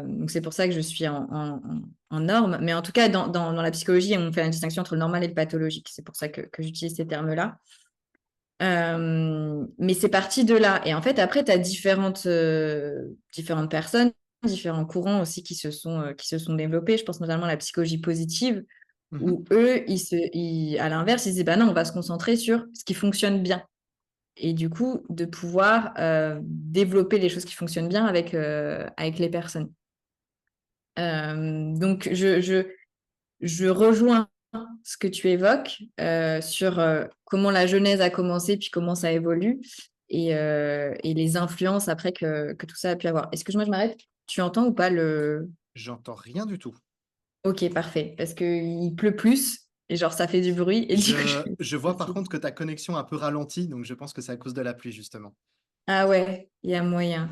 Donc c'est pour ça que je suis en norme. Mais en tout cas, dans la psychologie, on fait une distinction entre le normal et le pathologique. C'est pour ça que j'utilise ces termes-là. Mais c'est parti de là. Et en fait, après, tu as différentes personnes, différents courants aussi qui se sont développés. Je pense notamment à la psychologie positive, Mhm. où eux, à l'inverse, ils disaient, bah non, on va se concentrer sur ce qui fonctionne bien. Et du coup, de pouvoir développer les choses qui fonctionnent bien avec les personnes. Donc, je rejoins ce que tu évoques sur comment la genèse a commencé, puis comment ça évolue, et les influences après que tout ça a pu avoir. Excuse-moi, je m'arrête. Tu entends ou pas le... J'entends rien du tout. Ok, parfait, parce qu'il pleut plus, et genre ça fait du bruit, et du coup, Je vois par contre que ta connexion a un peu ralenti, donc je pense que c'est à cause de la pluie, justement. Ah ouais, il y a moyen.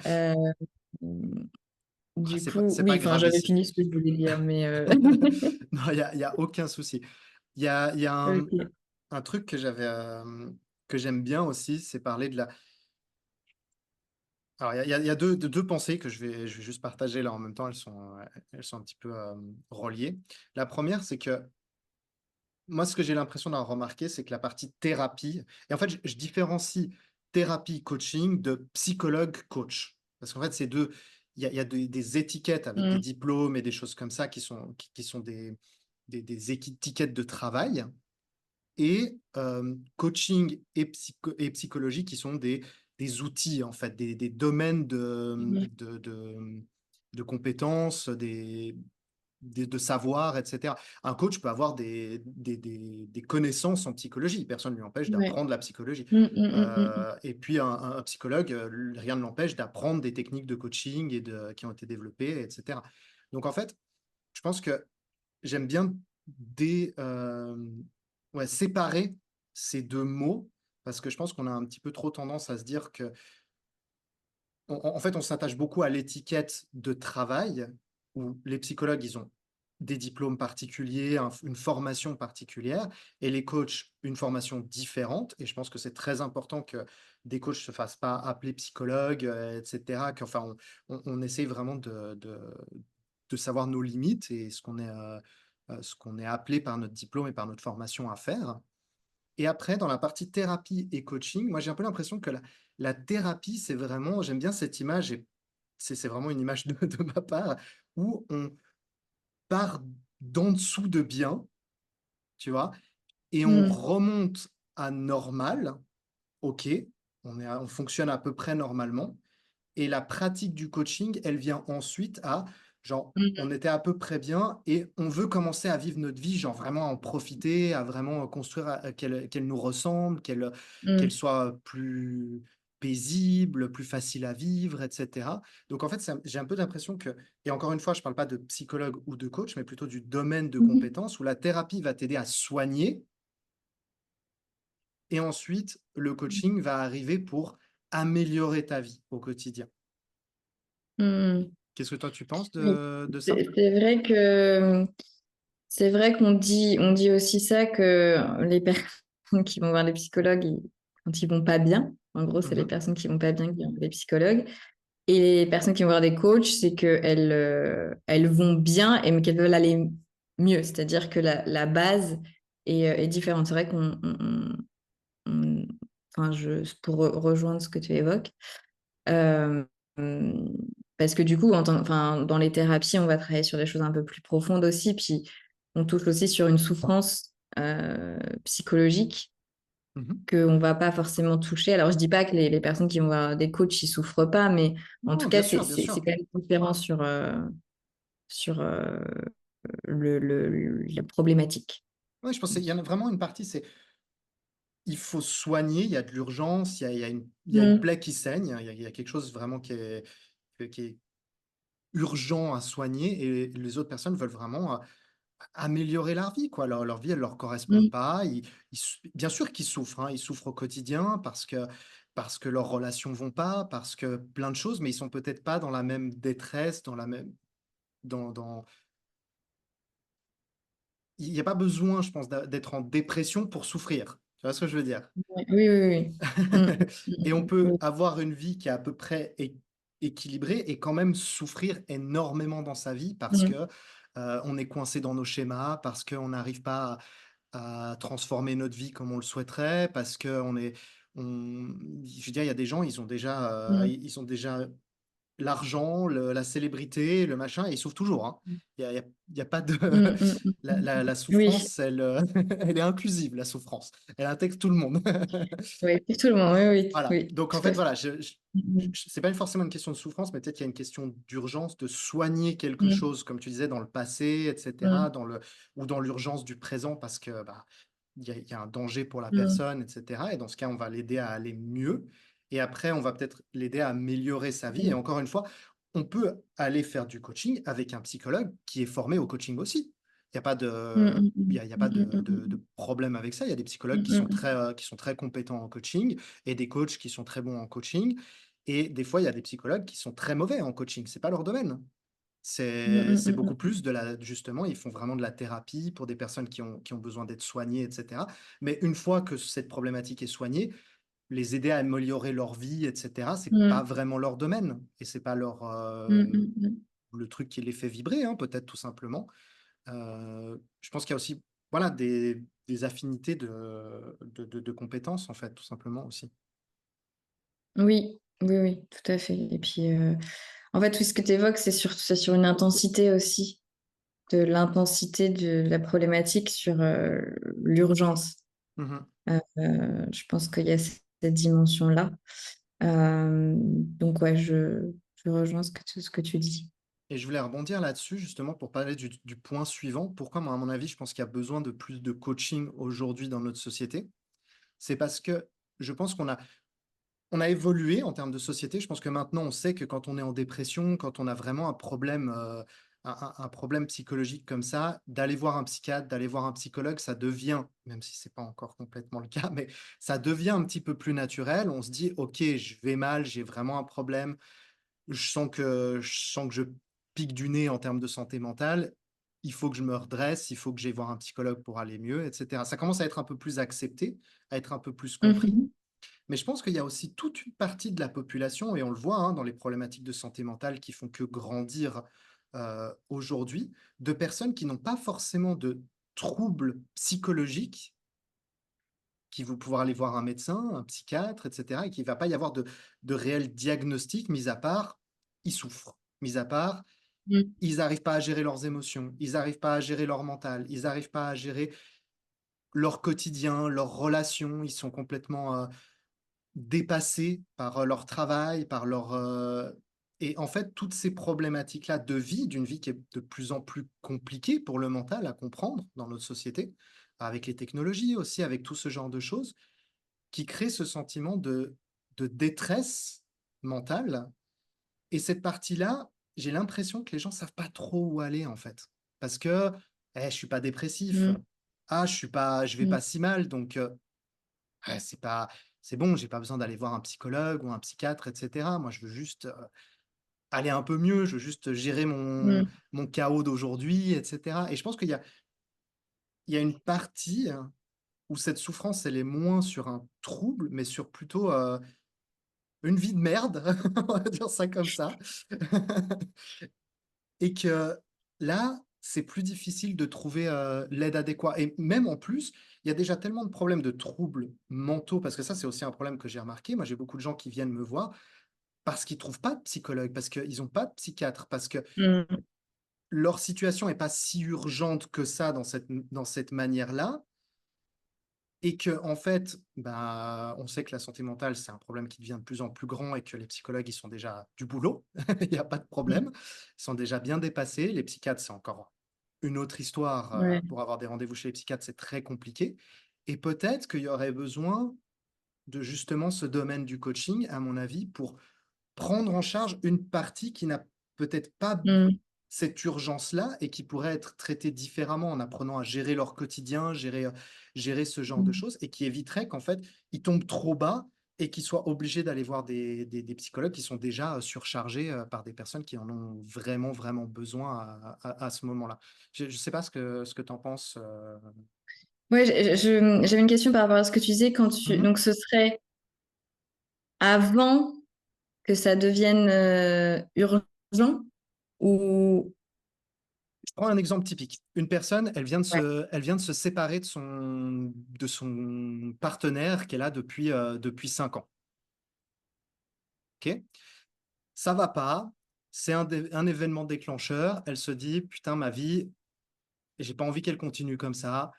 Euh, Ah, du c'est pas, coup, c'est oui, pas enfin, grave j'avais ici. fini ce que je voulais dire, mais... Non, il y a aucun souci. Il y a Ok. un truc que j'aime bien aussi, c'est parler Alors, il y a deux pensées que je vais juste partager là en même temps, elles sont un petit peu reliées. La première, c'est que moi, ce que j'ai l'impression d'avoir remarqué, c'est que la partie thérapie, et en fait, je différencie thérapie coaching de psychologue coach. Parce qu'en fait, c'est deux, il y a des étiquettes avec des Mm. diplômes et des choses comme ça qui sont des étiquettes de travail, et coaching et psychologie qui sont des outils, en fait, des domaines Mhm. de compétences, de savoir, etc. Un coach peut avoir des connaissances en psychologie. Personne ne lui empêche Ouais. d'apprendre la psychologie. Mm, mm, mm, mm, Et puis un psychologue, rien ne l'empêche d'apprendre des techniques de coaching qui ont été développées, etc. Donc en fait, je pense que j'aime bien ouais, séparer ces deux mots parce que je pense qu'on a un petit peu trop tendance à se dire que, en fait, on s'attache beaucoup à l'étiquette de travail où les psychologues, ils ont des diplômes particuliers, une formation particulière, et les coachs, une formation différente. Et je pense que c'est très important que des coachs se fassent pas appeler psychologues, etc. Qu'enfin, on essaye vraiment de savoir nos limites et ce qu'on est appelé par notre diplôme et par notre formation à faire. Et après, dans la partie thérapie et coaching, moi j'ai un peu l'impression que la thérapie, c'est vraiment, j'aime bien cette image, et c'est vraiment une image de ma part, où on part d'en dessous de bien, tu vois, et on mm. remonte à normal, ok, on fonctionne à peu près normalement, et la pratique du coaching, elle vient ensuite à, genre, on Mm, était à peu près bien et on veut commencer à vivre notre vie, genre vraiment à en profiter, à vraiment construire, qu'elle nous ressemble, qu'elle mm, soit plus paisible, plus facile à vivre, etc. Donc en fait, j'ai un peu l'impression que, et encore une fois, je ne parle pas de psychologue ou de coach, mais plutôt du domaine de mm, compétences où la thérapie va t'aider à soigner et ensuite le coaching va arriver pour améliorer ta vie au quotidien. mm, mm. Qu'est-ce que toi tu penses Oui. de ça? C'est vrai que c'est vrai on dit aussi ça que les personnes qui vont voir les psychologues quand ils vont pas bien, en gros, c'est les Mhm. personnes qui vont pas bien qui vont voir les psychologues. Et les personnes qui vont voir des coachs, c'est qu'elles elles vont bien et mais qu'elles veulent aller mieux. C'est-à-dire que la base est différente. C'est vrai on- enfin, pour rejoindre ce que tu évoques, euh, parce que du coup, enfin, dans les thérapies, on va travailler sur des choses un peu plus profondes aussi, puis on touche aussi sur une souffrance psychologique Mhm. qu'on va pas forcément toucher. Alors, je dis pas que les personnes qui vont voir des coachs, ils souffrent pas, mais en tout Non, cas, bien sûr, bien c'est sûr. quand même différent sur la problématique. Ouais, je pense qu'il y en a vraiment une partie, c'est il faut soigner, il y a de l'urgence, il y a une Mm, plaie qui saigne, il y a quelque chose vraiment qui est urgent à soigner, et les autres personnes veulent vraiment améliorer leur vie, quoi. Leur vie, elle leur correspond mm, pas. Bien sûr qu'ils souffrent, hein, ils souffrent au quotidien parce que leurs relations vont pas, parce que plein de choses, mais ils sont peut-être pas dans la même détresse, dans, il n'y a pas besoin, je pense, d'être en dépression pour souffrir. Tu vois ce que je veux dire? ouais, oui, oui, oui. Mm, Et on mm, peut mm, avoir une vie qui est à peu près équilibrée et quand même souffrir énormément dans sa vie parce mm, que on est coincé dans nos schémas, parce qu'on n'arrive pas à transformer notre vie comme on le souhaiterait, parce que je veux dire, il y a des gens, mm, ils ont déjà l'argent, la célébrité, le machin, et ils souffrent toujours, hein. mm, Il y a pas de mm, mm, mm, la oui, souffrance, elle est inclusive, la souffrance. Elle intègre tout le monde. oui, pour tout le monde, oui, oui, Voilà. oui, Donc en tout à fait, fait. voilà, Mm, c'est pas forcément une question de souffrance, mais peut-être qu'il y a une question d'urgence, de soigner quelque mm, chose, comme tu disais, dans le passé, etc., mm, ou dans l'urgence du présent, parce que bah, il y a un danger pour la mm, personne, etc. Et dans ce cas, on va l'aider à aller mieux. Et après, on va peut-être l'aider à améliorer sa vie. Et mm, encore une fois, on peut aller faire du coaching avec un psychologue qui est formé au coaching aussi. Il n'y a pas mm, de, mm, mm, il y a pas mm, mm, de problème avec ça. Il y a des psychologues mm, mm, mm, qui sont très compétents en coaching et des coachs qui sont très bons en coaching. Et des fois, il y a des psychologues qui sont très mauvais en coaching. C'est pas leur domaine. mm, mm, C'est beaucoup mm, mm. plus justement, ils font vraiment de la thérapie pour des personnes qui ont besoin d'être soignées, etc. Mais une fois que cette problématique est soignée, les aider à améliorer leur vie, et cetera, c'est pas Mmh. vraiment leur domaine et c'est pas leur, Mmh, mmh, mmh. le truc qui les fait vibrer, hein, peut-être tout simplement. Je pense qu'il y a aussi, voilà, des affinités de compétences, en fait, tout simplement aussi. Oui, oui, oui, tout à fait et puis, en fait, tout ce que tu évoques, c'est sur une intensité aussi, de l'intensité de la problématique sur, l'urgence. Mmh. Je pense qu'il y a cette dimension-là. Donc ouais, je rejoins ce que tu dis. Et je voulais rebondir là-dessus, justement, pour parler du point suivant. Pourquoi, moi, à mon avis, je pense qu'il y a besoin de plus de coaching aujourd'hui dans notre société? C'est parce que je pense on a évolué en termes de société. Je pense que maintenant, on sait que quand on est en dépression, quand on a vraiment un problème, un problème psychologique comme ça, d'aller voir un psychiatre, d'aller voir un psychologue, ça devient, même si c'est pas encore complètement le cas, mais ça devient un petit peu plus naturel. On se dit: «OK, je vais mal, j'ai vraiment un problème, je sens que je pique du nez en termes de santé mentale. Il faut que je me redresse, il faut que j'aille voir un psychologue pour aller mieux», et cetera. Ça commence à être un peu plus accepté, à être un peu plus Mmh compris. mh. Mais je pense qu'il y a aussi toute une partie de la population, et on le voit, hein, dans les problématiques de santé mentale qui font que grandir, aujourd'hui, de personnes qui n'ont pas forcément de troubles psychologiques, qui vont pouvoir aller voir un médecin, un psychiatre, et cetera, et qu'il va pas y avoir de réel diagnostic, mis à part, ils souffrent, mis à part, Mmh. ils n'arrivent pas à gérer leurs émotions, ils n'arrivent pas à gérer leur mental, ils n'arrivent pas à gérer leur quotidien, leurs relations, ils sont complètement, dépassés par, leur travail, par leur, et en fait, toutes ces problématiques-là de vie, d'une vie qui est de plus en plus compliquée pour le mental à comprendre dans notre société, avec les technologies aussi, avec tout ce genre de choses, qui créent ce sentiment de détresse mentale, et cette partie-là, j'ai l'impression que les gens savent pas trop où aller, en fait. Parce que: «Eh, je suis pas dépressif. Mmh. Ah, je vais Mmh. pas si mal, donc c'est pas c'est bon, j'ai pas besoin d'aller voir un psychologue ou un psychiatre, et cetera. Moi, je veux juste, aller un peu mieux, je veux juste gérer Mmh. mon chaos d'aujourd'hui, et cetera, et je pense il y a une partie, où cette souffrance, elle est moins sur un trouble, mais sur plutôt, une vie de merde, on va dire ça comme ça. Et que là, c'est plus difficile de trouver, l'aide adéquate, et même en plus, il y a déjà tellement de problèmes de troubles mentaux, parce que ça, c'est aussi un problème que j'ai remarqué. Moi, j'ai beaucoup de gens qui viennent me voir parce qu'ils trouvent pas de psychologue, parce qu'ils ont pas de psychiatre, parce que Mmh. leur situation est pas si urgente que ça dans cette manière-là, et que en fait, bah, on sait que la santé mentale, c'est un problème qui devient de plus en plus grand et que les psychologues, ils sont déjà du boulot, il y a pas de Mmh. problème. Ils sont déjà bien dépassés. Les psychiatres, c'est encore une autre histoire, Ouais. pour avoir des rendez-vous chez les psychiatres, c'est très compliqué, et peut-être qu'il y aurait besoin de justement ce domaine du coaching, à mon avis, pour prendre en charge une partie qui n'a peut-être pas Mmh. cette urgence-là et qui pourrait être traitée différemment en apprenant à gérer leur quotidien, gérer ce genre de Mmh. choses, et qui éviterait qu'en fait, ils tombent trop bas et qu'ils soient obligés d'aller voir des psychologues qui sont déjà, surchargés, par des personnes qui en ont vraiment, vraiment besoin à ce moment-là. Je ne sais pas ce que tu en penses, Ouais, j'avais une question par rapport à ce que tu disais quand tu Mmh. donc ce serait avant que ça devienne, urgent ou Je prends un exemple typique. Une personne, ouais. elle vient de se séparer de son partenaire qu'elle a depuis 5 ans. OK? Ça va pas, c'est un événement déclencheur. Elle se dit: «Putain, ma vie, j'ai pas envie qu'elle continue comme ça.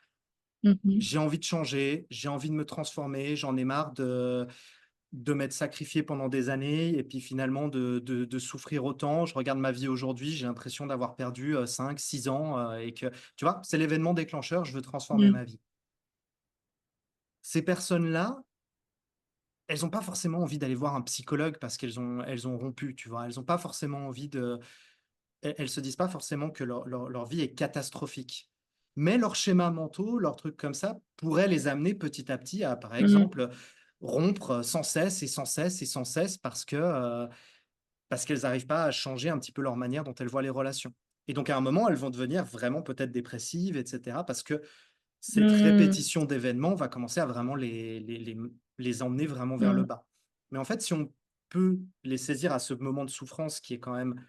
Mmh mh. J'ai envie de changer, j'ai envie de me transformer, j'en ai marre de m'être sacrifié pendant des années et puis finalement de souffrir autant. Je regarde ma vie aujourd'hui, j'ai l'impression d'avoir perdu, 5-6 ans, et que» tu vois? C'est l'événement déclencheur, je veux transformer Mmh. ma vie. Ces personnes-là, elles ont pas forcément envie d'aller voir un psychologue parce elles ont rompu, tu vois? Elles ont pas forcément envie de elles se disent pas forcément que leur vie est catastrophique. Mais leurs schémas mentaux, leurs trucs comme ça, pourraient les amener petit à petit à, par Mmh. exemple, rompre sans cesse et sans cesse et sans cesse parce qu'elles n'arrivent pas à changer un petit peu leur manière dont elles voient les relations. Et donc à un moment, elles vont devenir vraiment peut-être dépressives, et cetera, parce que cette Mmh. répétition d'événements va commencer à vraiment les emmener vraiment vers le Mmh. bas. Mais en fait, si on peut les saisir à ce moment de souffrance qui est quand même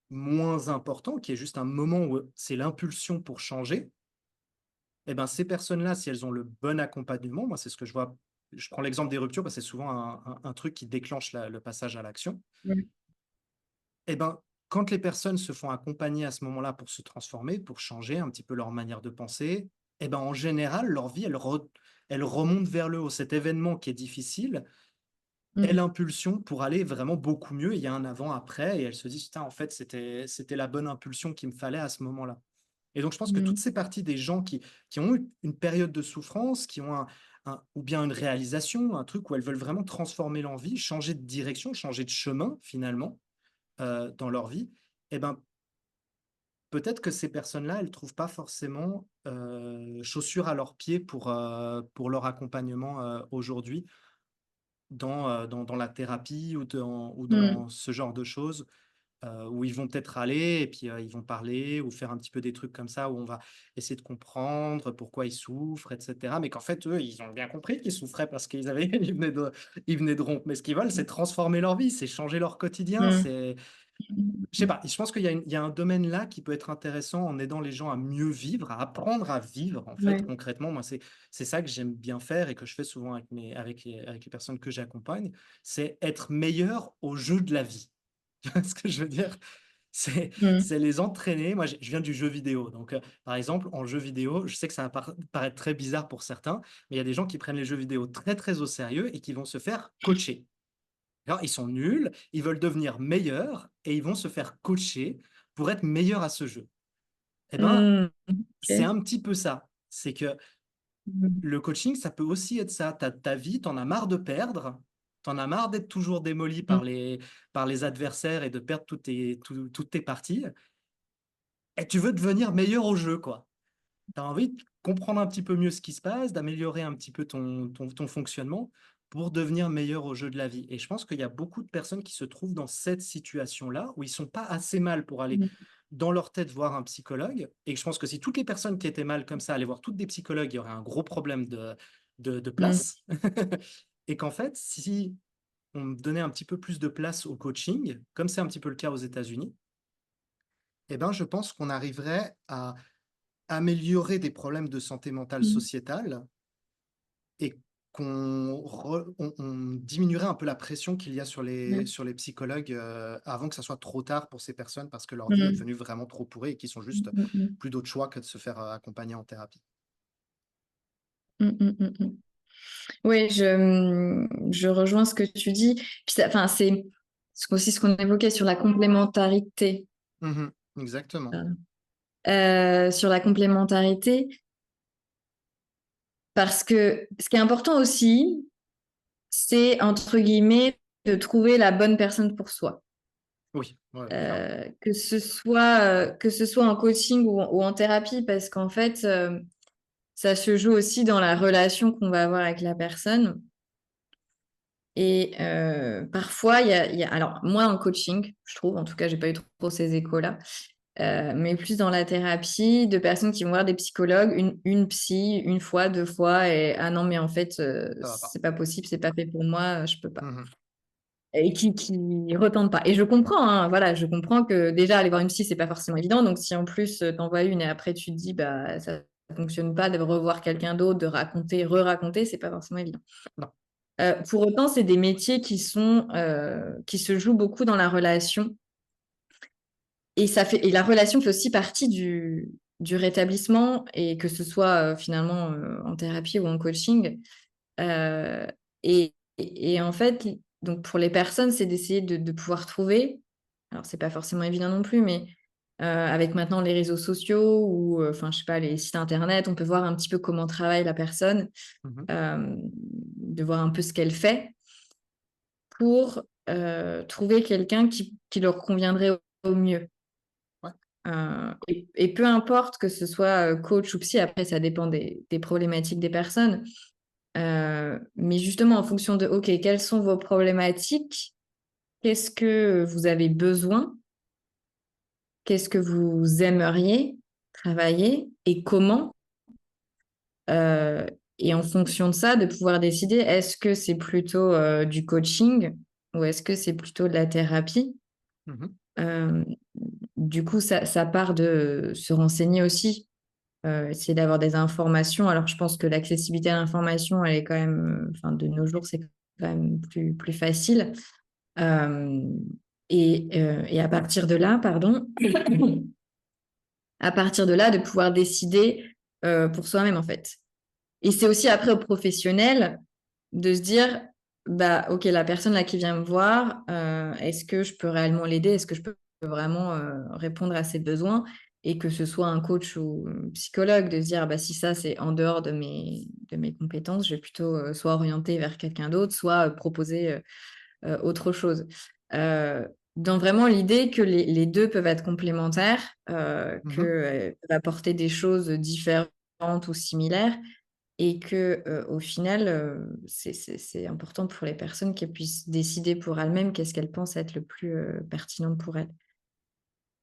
moins important, qui est juste un moment où c'est l'impulsion pour changer, et ben, ces personnes-là, si elles ont le bon accompagnement, moi, c'est ce que je vois. Je prends l'exemple des ruptures parce que c'est souvent un truc qui déclenche le passage à l'action. Mmh. Et ben, quand les personnes se font accompagner à ce moment-là pour se transformer, pour changer un petit peu leur manière de penser, et ben, en général, leur vie, elle remonte vers le haut. Cet événement qui est difficile est Mmh. l'impulsion pour aller vraiment beaucoup mieux. Il y a un avant-après et elles se disent: «Putain, en fait, c'était la bonne impulsion qu'il me fallait à ce moment-là». Et donc je pense que toutes Mmh. ces parties des gens qui ont eu une période de souffrance, qui ont un ou bien une réalisation, un truc où elles veulent vraiment transformer leur vie, changer de direction, changer de chemin finalement, dans leur vie, et ben, peut-être que ces personnes-là, elles trouvent pas forcément, chaussures à leurs pieds pour leur accompagnement, aujourd'hui dans la thérapie ou Mmh. dans ce genre de choses. Où ils vont peut-être aller et puis, ils vont parler ou faire un petit peu des trucs comme ça où on va essayer de comprendre pourquoi ils souffrent et cetera. Mais qu'en fait, eux, ils ont bien compris qu'ils souffraient parce qu'ils avaient ils venaient de rompre. Mais ce qu'ils veulent, c'est transformer leur vie, c'est changer leur quotidien, Mmh. c'est je sais Mmh. pas, je pense qu'il y a un domaine là qui peut être intéressant en aidant les gens à mieux vivre, à apprendre à vivre, en fait, Ouais. concrètement. Moi, c'est ça que j'aime bien faire et que je fais souvent avec les personnes que j'accompagne, c'est être meilleur au jeu de la vie. Tu vois ce que je veux dire? Mmh. C'est les entraîner. Moi, je viens du jeu vidéo, donc par exemple, en jeu vidéo, je sais que ça va paraître très bizarre pour certains, mais il y a des gens qui prennent les jeux vidéo très, très au sérieux et qui vont se faire coacher. Alors, ils sont nuls, ils veulent devenir meilleurs et ils vont se faire coacher pour être meilleurs à ce jeu. Et ben, Mmh. c'est OK. un petit peu ça. C'est que Mmh. le coaching, ça peut aussi être ça. Ta vie, tu en as marre de perdre, tu en as marre d'être toujours démoli Mmh. par les adversaires et de perdre toutes tes parties et tu veux devenir meilleur au jeu, quoi. Tu as envie de comprendre un petit peu mieux ce qui se passe, d'améliorer un petit peu ton fonctionnement pour devenir meilleur au jeu de la vie. Et je pense qu'il y a beaucoup de personnes qui se trouvent dans cette situation-là, où ils sont pas assez mal pour aller Mmh. dans leur tête voir un psychologue. Et je pense que si toutes les personnes qui étaient mal comme ça allaient voir toutes des psychologues, il y aurait un gros problème de Mmh. place. Et qu'en fait, si on donnait un petit peu plus de place au coaching, comme c'est un petit peu le cas aux États-Unis, eh ben, je pense qu'on arriverait à améliorer des problèmes de santé mentale Mmh. sociétale et on diminuerait un peu la pression qu'il y a Ouais. sur les psychologues, avant que ça soit trop tard pour ces personnes parce que leur vie est Mmh. devenue vraiment trop pourrie et qu'ils ont Mmh. juste Mmh. Mmh. plus d'autre choix que de se faire, accompagner en thérapie. Mmh. Mmh. Mmh. Mmh. Oui, je rejoins ce que tu dis. Puis ça, enfin, c'est aussi ce qu'on évoquait sur la complémentarité. Mmh. Exactement. Sur la complémentarité, parce que ce qui est important aussi, c'est entre guillemets de trouver la bonne personne pour soi. Oui, ouais, clairement. Que ce soit en coaching ou en thérapie, parce qu'en fait, ça se joue aussi dans la relation qu'on va avoir avec la personne. Et parfois, alors moi en coaching, je trouve, en tout cas, j'ai pas eu trop ces échos-là, mais plus dans la thérapie, de personnes qui vont voir des psychologues, une psy, une fois, deux fois, et ah non, mais en fait, Ça va pas. c'est pas possible, c'est pas fait pour moi, je peux pas. Mmh. Et qui retentent pas. Et je comprends, hein, voilà, je comprends que déjà aller voir une psy, c'est pas forcément évident. Donc si en plus t'en vois une et après tu te dis bah ça fonctionne pas, de revoir quelqu'un d'autre, de raconter, re-raconter, c'est pas forcément évident. Non. Pour autant, c'est des métiers qui se jouent beaucoup dans la relation. Et la relation fait aussi partie du rétablissement, et que ce soit finalement en thérapie ou en coaching. Euh, et en fait, donc pour les personnes, c'est d'essayer de pouvoir trouver. Alors, c'est pas forcément évident non plus, mais avec maintenant les réseaux sociaux ou, enfin, je sais pas, les sites internet, on peut voir un petit peu comment travaille la personne, Mmh. de voir un peu ce qu'elle fait pour trouver quelqu'un qui leur conviendrait au mieux. Ouais. Et peu importe que ce soit coach ou psy, après, ça dépend des problématiques des personnes. Mais justement, en fonction de, OK, quelles sont vos problématiques? Qu'est-ce que vous avez besoin? Qu'est-ce que vous aimeriez travailler et comment? Et en fonction de ça, de pouvoir décider, est-ce que c'est plutôt du coaching ou est-ce que c'est plutôt de la thérapie? Mmh. Euh, du coup, ça part de se renseigner aussi, essayer d'avoir des informations. Alors, je pense que l'accessibilité à l'information, elle est quand même, enfin, de nos jours, c'est quand même plus facile. Euh, et à partir de là, pardon, à partir de là, de pouvoir décider pour soi-même, en fait. Et c'est aussi après aux professionnels de se dire, bah, ok, la personne là qui vient me voir, est-ce que je peux réellement l'aider? Est-ce que je peux vraiment répondre à ses besoins? Et que ce soit un coach ou un psychologue, de se dire, bah, si ça, c'est en dehors de mes compétences, je vais plutôt soit orienter vers quelqu'un d'autre, soit proposer autre chose. Dans vraiment l'idée que les deux peuvent être complémentaires, Mmh. que peuvent apporter des choses différentes ou similaires, et que au final, c'est important pour les personnes qu'elles puissent décider pour elles-mêmes qu'est-ce qu'elles pensent être le plus pertinent pour elles.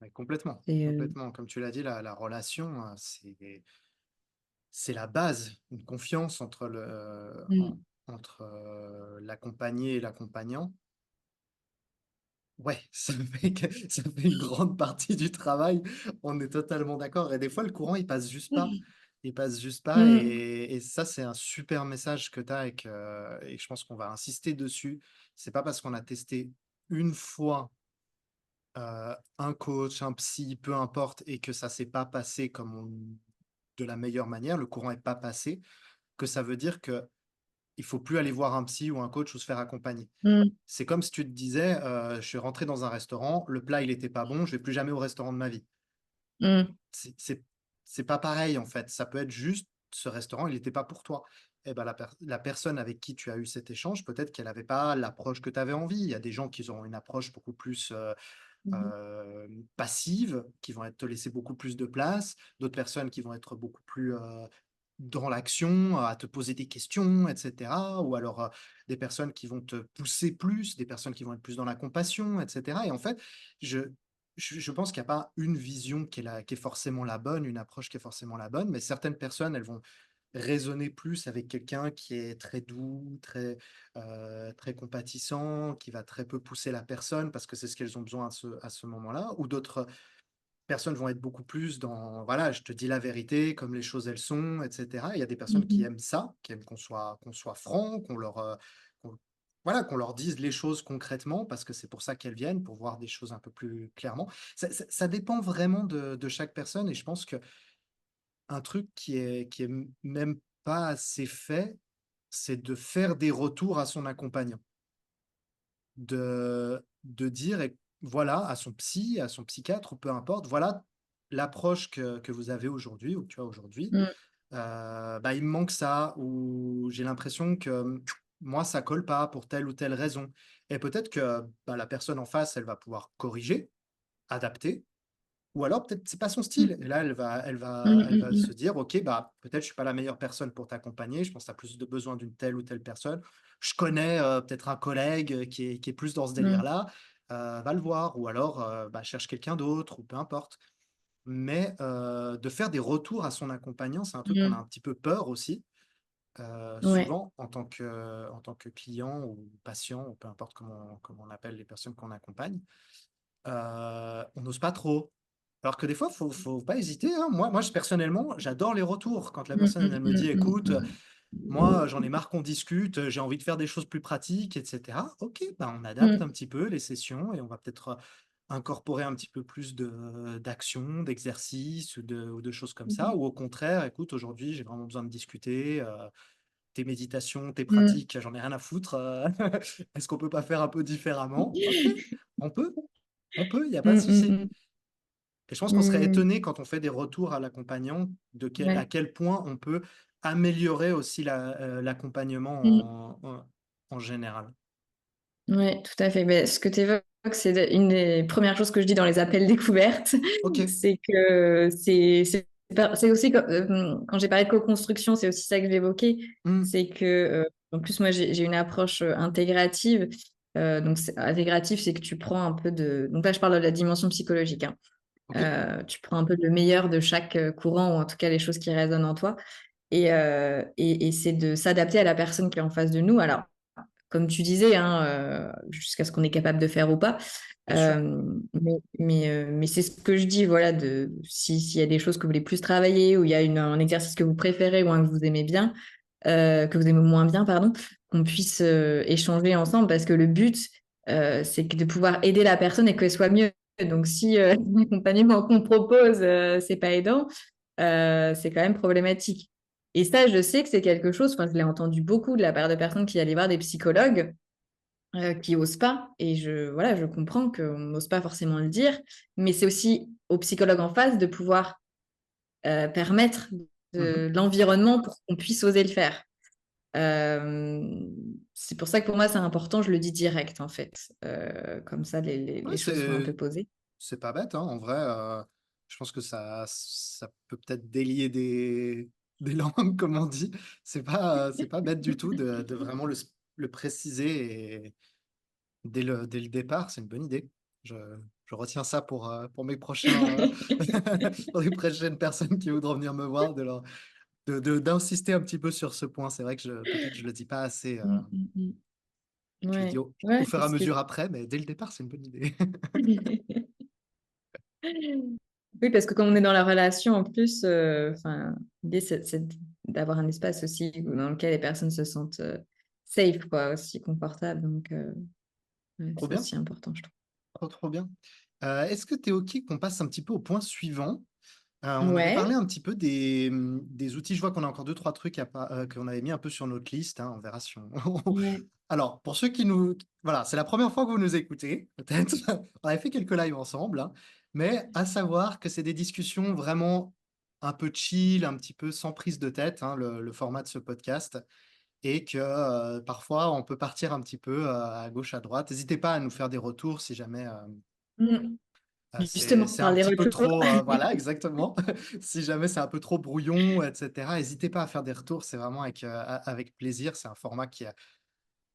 Ouais, complètement, Et, complètement. Comme tu l'as dit, la relation, c'est la base, une confiance entre mmh, l'accompagné et l'accompagnant. Ouais, ça fait une grande partie du travail. On est totalement d'accord et des fois, le courant, il passe juste pas. Il passe juste pas mmh, et ça, c'est un super message que tu as et je pense qu'on va insister dessus. C'est pas parce qu'on a testé une fois, un coach, un psy, peu importe et que ça s'est pas passé comme on de la meilleure manière, le courant est pas passé, que ça veut dire que il faut plus aller voir un psy ou un coach ou se faire accompagner. mmh, C'est comme si tu te disais, «Je suis rentré dans un restaurant, le plat il était pas bon, je vais plus jamais au restaurant de ma vie». mmh, C'est c'est c'est pas pareil en fait. Ça peut être juste, ce restaurant il était pas pour toi. Et ben la personne avec qui tu as eu cet échange, peut-être qu'elle avait pas l'approche que tu avais envie. Il y a des gens qui ont une approche beaucoup plus, mmh, passives, qui vont être te laisser beaucoup plus de place, d'autres personnes qui vont être beaucoup plus, dans l'action, à te poser des questions et cetera. Ou alors, des personnes qui vont te pousser plus, des personnes qui vont être plus dans la compassion et cetera et en fait, je je pense qu'il y a pas une vision qui est forcément la bonne, une approche qui est forcément la bonne, mais certaines personnes, elles vont résonner plus avec quelqu'un qui est très doux, très compatissant, qui va très peu pousser la personne parce que c'est ce qu'elles ont besoin à ce moment-là. Ou d'autres personnes vont être beaucoup plus dans, voilà, je te dis la vérité comme les choses elles sont, et cetera. Il y a des personnes qui mmh, aiment ça, qui aiment qu'on soit franc, qu'on voilà, qu'on leur dise les choses concrètement parce que c'est pour ça qu'elles viennent, pour voir des choses un peu plus clairement. Ça dépend vraiment de chaque personne et je pense que un truc qui est même pas assez fait, c'est de faire des retours à son accompagnant. De dire et voilà, à son psy, à son psychiatre ou peu importe, voilà l'approche que vous avez aujourd'hui ou que tu as aujourd'hui, mmh, bah, il me manque ça ou j'ai l'impression que, moi ça colle pas pour telle ou telle raison et peut-être que, bah, la personne en face, elle va pouvoir corriger, adapter ou alors peut-être c'est pas son mmh, style et là mmh, elle mmh, va se mmh, dire: «OK, bah, peut-être je suis pas la meilleure personne pour t'accompagner, je pense que tu as plus de besoin d'une telle ou telle personne. Je connais, peut-être un collègue, qui est plus dans ce mmh, délire-là, va le voir» ou alors, bah, cherche quelqu'un d'autre ou peu importe. Mais, de faire des retours à son accompagnant, c'est un truc qu'on a mmh, un petit peu peur aussi, ouais, souvent en tant que client ou patient ou peu importe comment on appelle les personnes qu'on accompagne. On n'ose pas trop. Alors que des fois, faut pas hésiter, hein. Moi, personnellement, j'adore les retours. Quand la mmh, personne, mmh, elle me dit: mmh, mmh, «Écoute, mmh, moi, j'en ai marre qu'on discute, j'ai envie de faire des choses plus pratiques et cetera». OK, bah, on adapte un mmh, petit peu les sessions et on va peut-être, incorporer un petit peu plus d'actions, d'exercices ou de choses comme ça. mmh, Ou au contraire: «Écoute, aujourd'hui, j'ai vraiment besoin de discuter, tes méditations, tes mmh, pratiques, j'en ai rien à foutre, est-ce qu'on peut pas faire un peu différemment?» OK, on peut, il y a pas de mmh, mmh, souci. mmh, Et je pense qu'on serait mmh, étonné quand on fait des retours à l'accompagnant à ouais, quel point on peut améliorer aussi mmh. l'accompagnement en général. Ouais, tout à fait. Beh, ce que tu évoques, c'est une des premières choses que je dis dans les appels découvertes. OK. C'est que c'est aussi quand j'ai parlé de co-construction, c'est aussi ça que j'évoquais. Mmh. C'est que, en plus, moi, j'ai une approche, intégrative. Donc intégrative, c'est que tu prends un peu de donc là, je parle de la dimension psychologique, hein. OK. Tu prends un peu le meilleur de chaque, courant ou en tout cas les choses qui résonnent en toi et c'est de s'adapter à la personne qui est en face de nous. Alors, comme tu disais, hein, jusqu'à ce qu'on est capable de faire ou pas. Bien sûr. Mais c'est ce que je dis, voilà, s'il y a des choses que vous voulez plus travailler, ou il y a un exercice que vous préférez ou un que vous aimez bien, que vous aimez moins bien, pardon, qu'on puisse échanger ensemble, parce que le but, c'est de pouvoir aider la personne et qu'elle soit mieux. Donc, si l'accompagnement qu'on propose, c'est pas aidant, c'est quand même problématique. Et ça, je sais que c'est quelque chose, enfin, je l'ai entendu beaucoup de la part de personnes qui allaient voir des psychologues qui osent pas. Et voilà, je comprends qu'on n'ose pas forcément le dire, mais c'est aussi au psychologue en face de pouvoir permettre Mhm. l'environnement pour qu'on puisse oser le faire. Euh, c'est pour ça que pour moi, c'est important, je le dis direct, en fait. Comme ça, Ouais, les choses sont un peu posées. c'est pas bête, hein. En vrai, je pense que ça peut peut-être délier des langues, comme on dit. C'est pas bête du tout de vraiment le préciser et dès le départ. C'est une bonne idée. Je, je retiens ça pour mes prochains, pour les prochaines personnes qui voudront venir me voir, d'insister un petit peu sur ce point. C'est vrai que peut-être je le dis pas assez. Mm, mm, mm. Je le dis Ouais, ouais, au fur et à parce que mesure après, mais dès le départ, c'est une bonne idée. oui, parce que quand on est dans la relation, en plus, enfin, l'idée, c'est d'avoir un espace aussi dans lequel les personnes se sentent safe, quoi, aussi confortables. Donc, ouais, Trop c'est bien. aussi important, je trouve. Trop, trop bien. Est-ce que tu es OK qu'on passe un petit peu au point suivant? On avait parlé Ouais, un petit peu des outils. Je vois qu'on a encore deux, trois trucs qu'on avait mis un peu sur notre liste, hein. On verra si on... ouais. Alors, pour ceux qui nous... Voilà, c'est la première fois que vous nous écoutez, peut-être. On avait fait quelques lives ensemble, hein. Mais à savoir que c'est des discussions vraiment un peu chill, un petit peu sans prise de tête, hein, le format de ce podcast. Et que parfois, on peut partir un petit peu à gauche, à droite. N'hésitez pas à nous faire des retours si jamais... Mm. Justement, c'est un par les petit peu retours. trop, voilà, exactement. Si jamais c'est un peu trop brouillon, etc., n'hésitez pas à faire des retours. C'est vraiment avec plaisir. C'est un format qui a,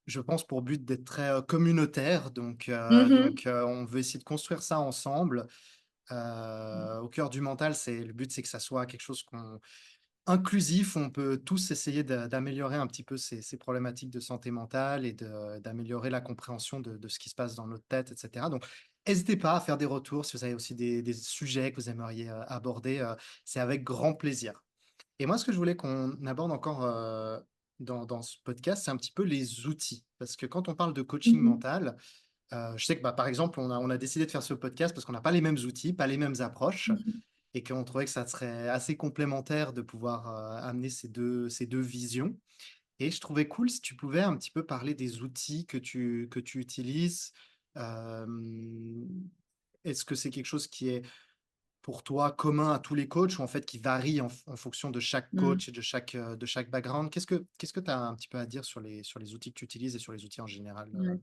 je pense, pour but d'être très communautaire. Mhm. On veut essayer de construire ça ensemble. Au cœur du mental, le but, c'est que ça soit quelque chose inclusif. On peut tous essayer d'améliorer un petit peu ces problématiques de santé mentale et d'améliorer la compréhension de ce qui se passe dans notre tête, etc. Donc, n'hésitez pas à faire des retours si vous avez aussi des sujets que vous aimeriez aborder. C'est avec grand plaisir. Et moi, ce que je voulais qu'on aborde encore dans ce podcast, c'est un petit peu les outils. Parce que quand on parle de coaching Mhm. mental, je sais que bah, par exemple, on a décidé de faire ce podcast parce qu'on n'a pas les mêmes outils, pas les mêmes approches Mhm. et qu'on trouvait que ça serait assez complémentaire de pouvoir amener ces deux visions. Et je trouvais cool si tu pouvais un petit peu parler des outils que tu utilises. Euh, Est-ce que c'est quelque chose qui est pour toi commun à tous les coachs ou en fait qui varie en fonction de chaque Mm. coach et de chaque background? Qu'est-ce que tu as un petit peu à dire sur les outils que tu utilises et sur les outils en général? Ouais.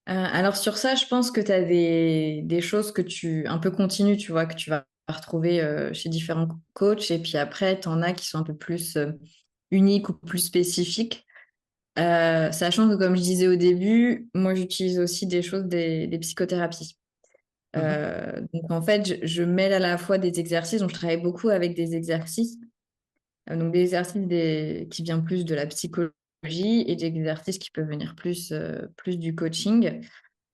Alors sur ça, je pense que tu as des choses que un peu continues, tu vois, que tu vas retrouver chez différents coachs. Et puis après, tu en as qui sont un peu plus uniques ou plus spécifiques. Sachant que, comme je disais au début, moi, j'utilise aussi des choses des psychothérapies. Mhm, Donc, en fait, je mêle à la fois des exercices. Donc, je travaille beaucoup avec des exercices. Donc, des exercices qui viennent plus de la psychologie et des exercices qui peuvent venir plus du coaching.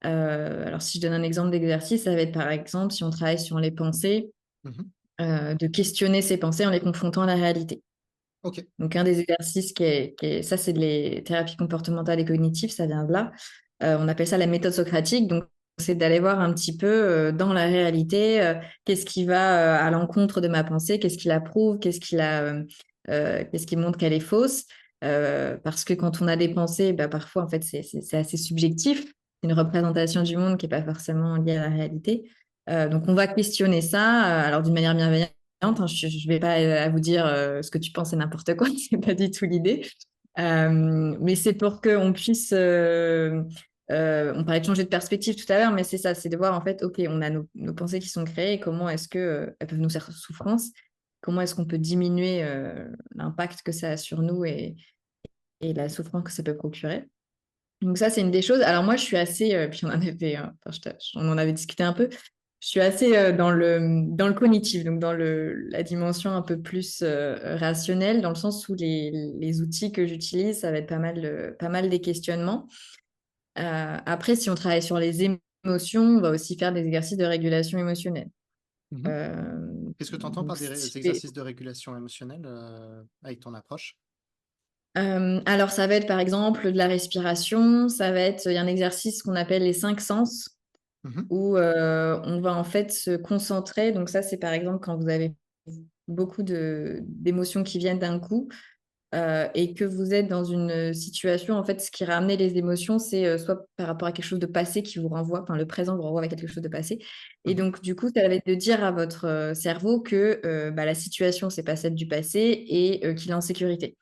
Alors, si je donne un exemple d'exercice, ça va être par exemple, si on travaille sur les pensées, mhm. de questionner ces pensées en les confrontant à la réalité. Ok. Donc, un des exercices ça, c'est les thérapies comportementales et cognitives, ça vient de là. On appelle ça la méthode socratique. Donc, c'est d'aller voir un petit peu dans la réalité, qu'est-ce qui va à l'encontre de ma pensée, qu'est-ce qui la prouve, qu'est-ce qui montre qu'elle est fausse. Parce que quand on a des pensées, bah, parfois, en fait, c'est assez subjectif. C'est une représentation du monde qui n'est pas forcément liée à la réalité. Donc, on va questionner ça, alors d'une manière bienveillante, hein. Je ne vais pas à vous dire ce que tu penses c'est n'importe quoi, c'est pas du tout l'idée. Mais c'est pour qu'on puisse. On parlait de changer de perspective tout à l'heure, mais c'est ça, c'est de voir en fait, ok, on a nos pensées qui sont créées, et comment est-ce que elles peuvent nous faire souffrance, comment est-ce qu'on peut diminuer l'impact que ça a sur nous et la souffrance que ça peut procurer. Donc ça, c'est une des choses. Alors moi, je suis assez, puis on en avait, on en avait discuté un peu. Je suis assez dans le cognitif, donc dans la dimension un peu plus rationnelle, dans le sens où les outils que j'utilise, ça va être pas mal des questionnements. Après, si on travaille sur les émotions, on va aussi faire des exercices de régulation émotionnelle. Mhm. Euh, Qu'est-ce que tu entends donc, par des si exercices de régulation émotionnelle avec ton approche? alors, ça va être par exemple de la respiration, ça va être, il y a un exercice qu'on appelle les cinq sens, Mhm. où on va en fait se concentrer. Donc ça, c'est par exemple quand vous avez beaucoup d'émotions qui viennent d'un coup et que vous êtes dans une situation, en fait, ce qui ramenait les émotions, c'est soit par rapport à quelque chose de passé qui vous renvoie, enfin le présent vous renvoie à quelque chose de passé. Et Mhm. donc, du coup, ça va être de dire à votre cerveau que bah, la situation, c'est pas celle du passé et qu'il est en sécurité.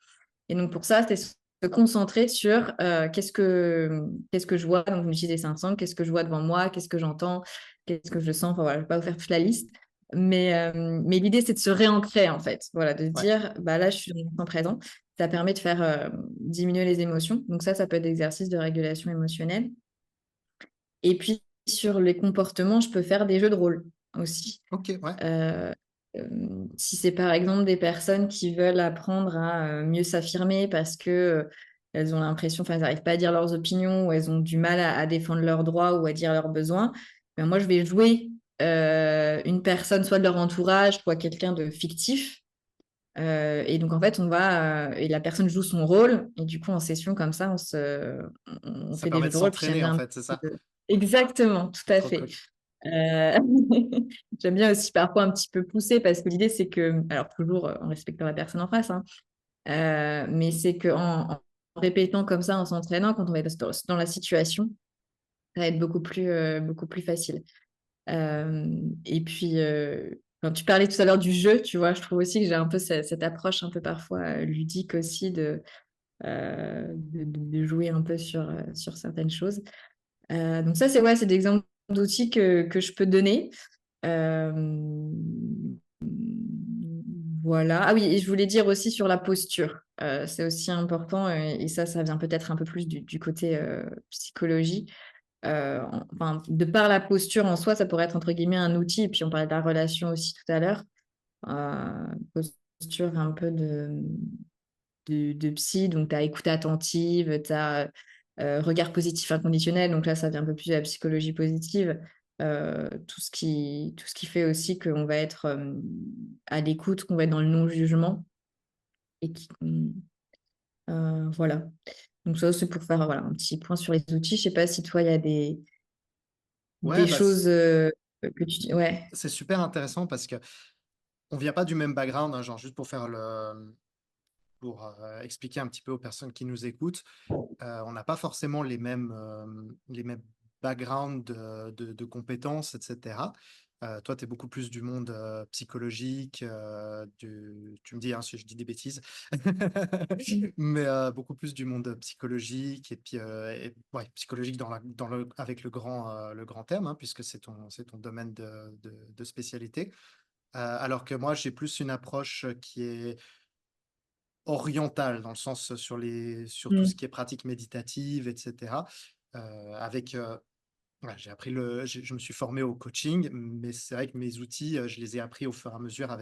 Et donc, pour ça, c'est se concentrer sur qu'est-ce que je vois. Donc, je me dis des 500, qu'est-ce que je vois devant moi, qu'est-ce que j'entends, qu'est-ce que je sens. Enfin, voilà, je ne vais pas vous faire toute la liste. Mais l'idée, c'est de se réancrer, en fait. Voilà, de se Ouais. dire, bah, là, je suis dans l'instant présent. Ça permet de faire diminuer les émotions. Donc, ça peut être des exercices de régulation émotionnelle. Et puis, sur les comportements, je peux faire des jeux de rôle aussi. Ok, ouais. Euh, Si c'est par exemple des personnes qui veulent apprendre à mieux s'affirmer parce que elles ont l'impression, enfin, elles n'arrivent pas à dire leurs opinions ou elles ont du mal à défendre leurs droits ou à dire leurs besoins, ben moi, je vais jouer une personne, soit de leur entourage, soit quelqu'un de fictif. Et donc, en fait, et la personne joue son rôle. Et du coup, en session comme ça, on Ça fait des permet jeux de de rôle. Puis j'aime s'entraîner, en bien un fait, c'est peu ça? Exactement, tout à Trop fait. cool. Euh, J'aime bien aussi parfois un petit peu pousser parce que l'idée, c'est que, alors toujours en respectant la personne en face, hein, mais c'est qu'en en répétant comme ça, en s'entraînant, quand on va être dans la situation, ça va être beaucoup plus facile. Et puis, quand tu parlais tout à l'heure du jeu, tu vois, je trouve aussi que j'ai un peu cette approche un peu parfois ludique aussi de jouer un peu sur certaines choses. Donc ça, c'est ouais, c'est des exemples d'outils que je peux donner. Euh, voilà. Ah oui, et je voulais dire aussi sur la posture. C'est aussi important et ça vient peut-être un peu plus du côté psychologie. Enfin, de par la posture en soi, ça pourrait être entre guillemets un outil. Et puis on parlait de la relation aussi tout à l'heure. Posture un peu de psy, donc tu as écoute attentive, tu as regard positif inconditionnel, donc là ça vient un peu plus de la psychologie positive. Tout ce qui fait aussi qu'on va être à l'écoute, qu'on va être dans le non-jugement. Et voilà. Donc ça, c'est pour faire voilà, un petit point sur les outils. Je sais pas si toi, il y a Ouais, des bah, choses que tu dis. Ouais. c'est super intéressant parce que on vient pas du même background, hein, genre juste pour faire pour expliquer un petit peu aux personnes qui nous écoutent, on n'a pas forcément les mêmes backgrounds de compétences, etc. Toi, tu es beaucoup plus du monde psychologique, tu me dis hein, si je dis des bêtises, mais beaucoup plus du monde psychologique et puis ouais, psychologique avec le grand terme, hein, puisque c'est ton domaine de spécialité. Alors que moi, j'ai plus une approche qui est orientale, dans le sens sur tout ce Mm. qui est pratique méditative, etc. Avec, voilà, je me suis formé au coaching, mais c'est vrai que mes outils, je les ai appris au fur et à mesure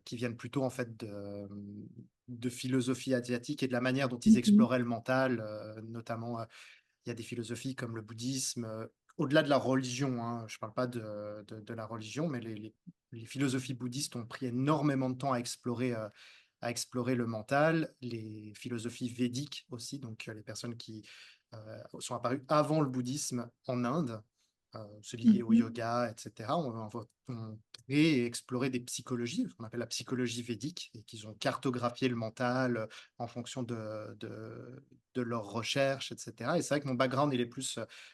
qui viennent plutôt en fait de philosophie asiatique et de la manière dont ils Mhm. exploraient le mental, notamment il y a des philosophies comme le bouddhisme, au-delà de la religion, hein, je ne parle pas de la religion, mais les philosophies bouddhistes ont pris énormément de temps à explorer le mental, les philosophies védiques aussi, donc les personnes qui sont apparues avant le bouddhisme en Inde, c'est lié au Mhm. yoga, etc. On créé et exploré des psychologies, ce qu'on appelle la psychologie védique, et qu'ils ont cartographié le mental en fonction de leurs recherches, etc. Et c'est vrai que mon background,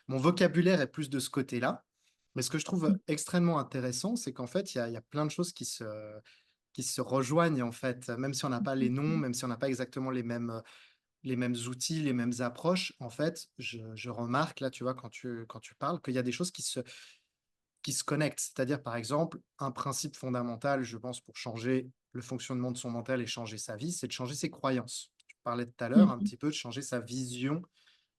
mon vocabulaire est plus de ce côté-là. Mais ce que je trouve extrêmement intéressant, c'est qu'en fait, il y a plein de choses qui se rejoignent, en fait, même si on n'a pas les noms, même si on n'a pas exactement les mêmes outils, les mêmes approches. En fait, je remarque, là, tu vois, quand tu parles, qu'il y a des choses qui se connectent. C'est-à-dire, par exemple, un principe fondamental, je pense, pour changer le fonctionnement de son mental et changer sa vie, c'est de changer ses croyances. Tu parlais tout à l'heure un Mhm. petit peu de changer sa vision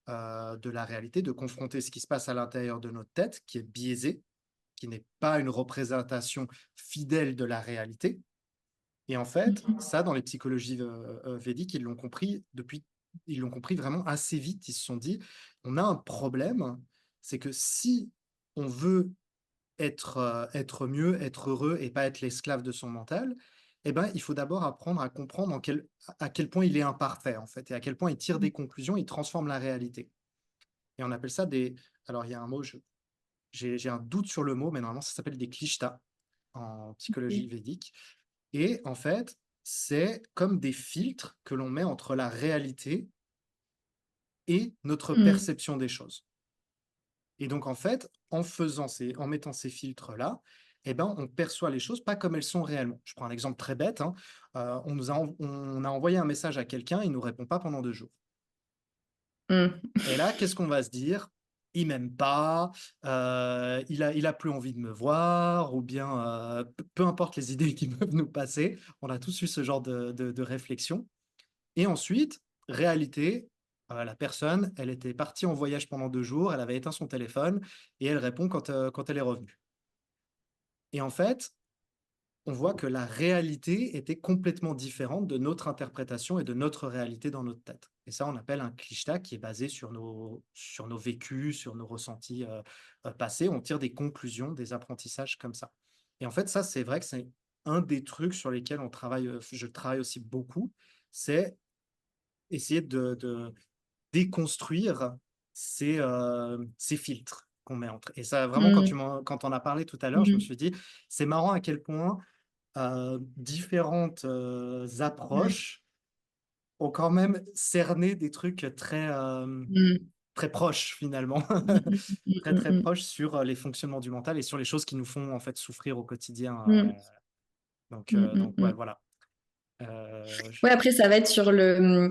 de la réalité, de confronter ce qui se passe à l'intérieur de notre tête, qui est biaisé. qui n'est pas une représentation fidèle de la réalité. Et en fait, Mmh. ça, dans les psychologies, védiques, ils l'ont compris vraiment assez vite. Ils se sont dit: «On a un problème, c'est que si on veut être mieux, être heureux et pas être l'esclave de son mental, eh ben, il faut d'abord apprendre à comprendre à quel point il est imparfait, en fait, et à quel point il tire des conclusions, il transforme la réalité». Et on appelle ça des alors il y a un mot, j'ai un doute sur le mot, mais normalement ça s'appelle des klishtas en psychologie OK. védique. Et en fait, c'est comme des filtres que l'on met entre la réalité et notre Mmh. perception des choses. Et donc en fait, en mettant ces filtres-là, eh ben, on perçoit les choses pas comme elles sont réellement. Je prends un exemple très bête, hein, on a envoyé un message à quelqu'un, il nous répond pas pendant 2 jours. Mmh. Et là, qu'est-ce qu'on va se dire? Il m'aime pas, il a plus envie de me voir, ou bien, peu importe les idées qui peuvent nous passer. On a tous eu ce genre de réflexion. Et ensuite, réalité, la personne, elle était partie en voyage pendant 2 jours, elle avait éteint son téléphone et elle répond quand elle est revenue. Et en fait, on voit que la réalité était complètement différente de notre interprétation et de notre réalité dans notre tête. Et ça, on appelle un klishta qui est basé sur nos vécus, sur nos ressentis, passés. On tire des conclusions, des apprentissages comme ça. Et en fait, ça, c'est vrai que c'est un des trucs sur lesquels je travaille aussi beaucoup, c'est essayer de déconstruire ces filtres qu'on met entre et ça vraiment Mmh. quand on a parlé tout à l'heure, je me Mmh. suis dit: «C'est marrant à quel point, différentes, Ouais. approches ont quand même cerné des trucs Mmh. très proches finalement». Mmh mh. Mmh Très, mh, très mmh. proches sur, les fonctionnements du mental et sur les choses qui nous font en fait souffrir au quotidien, Mmh. Mmh, mmh, donc ouais, mmh. voilà. J Ouais, après ça va être sur le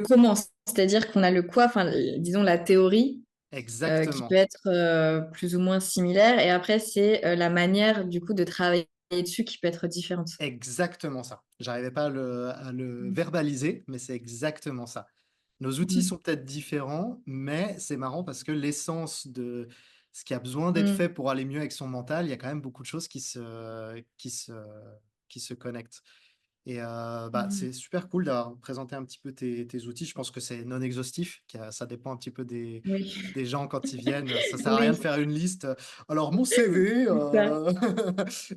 comment, c'est-à-dire qu'on a le quoi, enfin, disons la théorie, qui peut Exactement. être, plus ou moins similaire et après c'est, la manière du coup de travailler dessus qui peut être différente. Exactement ça. J'arrivais pas à le Mmh. verbaliser, mais c'est exactement ça. Nos outils Mmh. sont peut-être différents, mais c'est marrant parce que l'essence de ce qui a besoin d'être Mmh. fait pour aller mieux avec son mental, il y a quand même beaucoup de choses qui se connectent. Et bah, Mmh c'est mh. super cool d'avoir présenté un petit peu tes outils. Je pense que c'est non exhaustif, ça dépend un petit peu Oui. des gens quand ils viennent. Ça sert à rien de Oui, faire une liste, alors mon CV, c'est ça.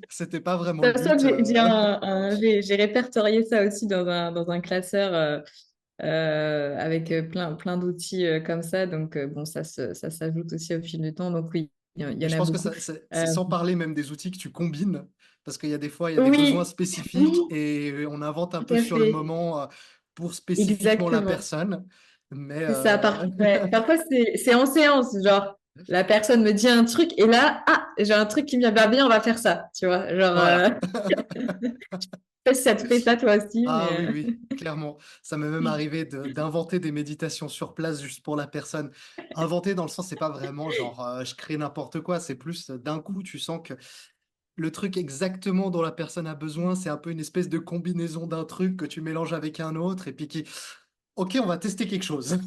c'était pas vraiment De le toute façon, but, j'ai répertorié ça aussi dans un classeur, avec, plein d'outils, comme ça donc bon ça s'ajoute aussi au fil du temps donc oui, il y Mais en je a pense que beaucoup. c'est sans parler même des outils que tu combines, parce qu'il y a des fois, il y a des besoins Oui, spécifiques oui, et on invente un tout peu à sur le fait, moment, pour spécifiquement la exactement. personne. Mais C'est ça, ouais, parfois c'est en séance, genre la personne me dit un truc et là, ah, j'ai un truc qui me vient, bah bien, on va faire ça, tu vois? Genre, voilà. je sais pas si ça te fait ça toi aussi, Ah mais oui, oui, clairement. Ça m'est même arrivé d'inventer des méditations sur place juste pour la personne. Inventer dans le sens, c'est pas vraiment genre, je crée n'importe quoi, c'est plus, d'un coup, tu sens que le truc exactement dont la personne a besoin, c'est un peu une espèce de combinaison d'un truc que tu mélanges avec un autre et puis qui: «OK, on va tester quelque chose».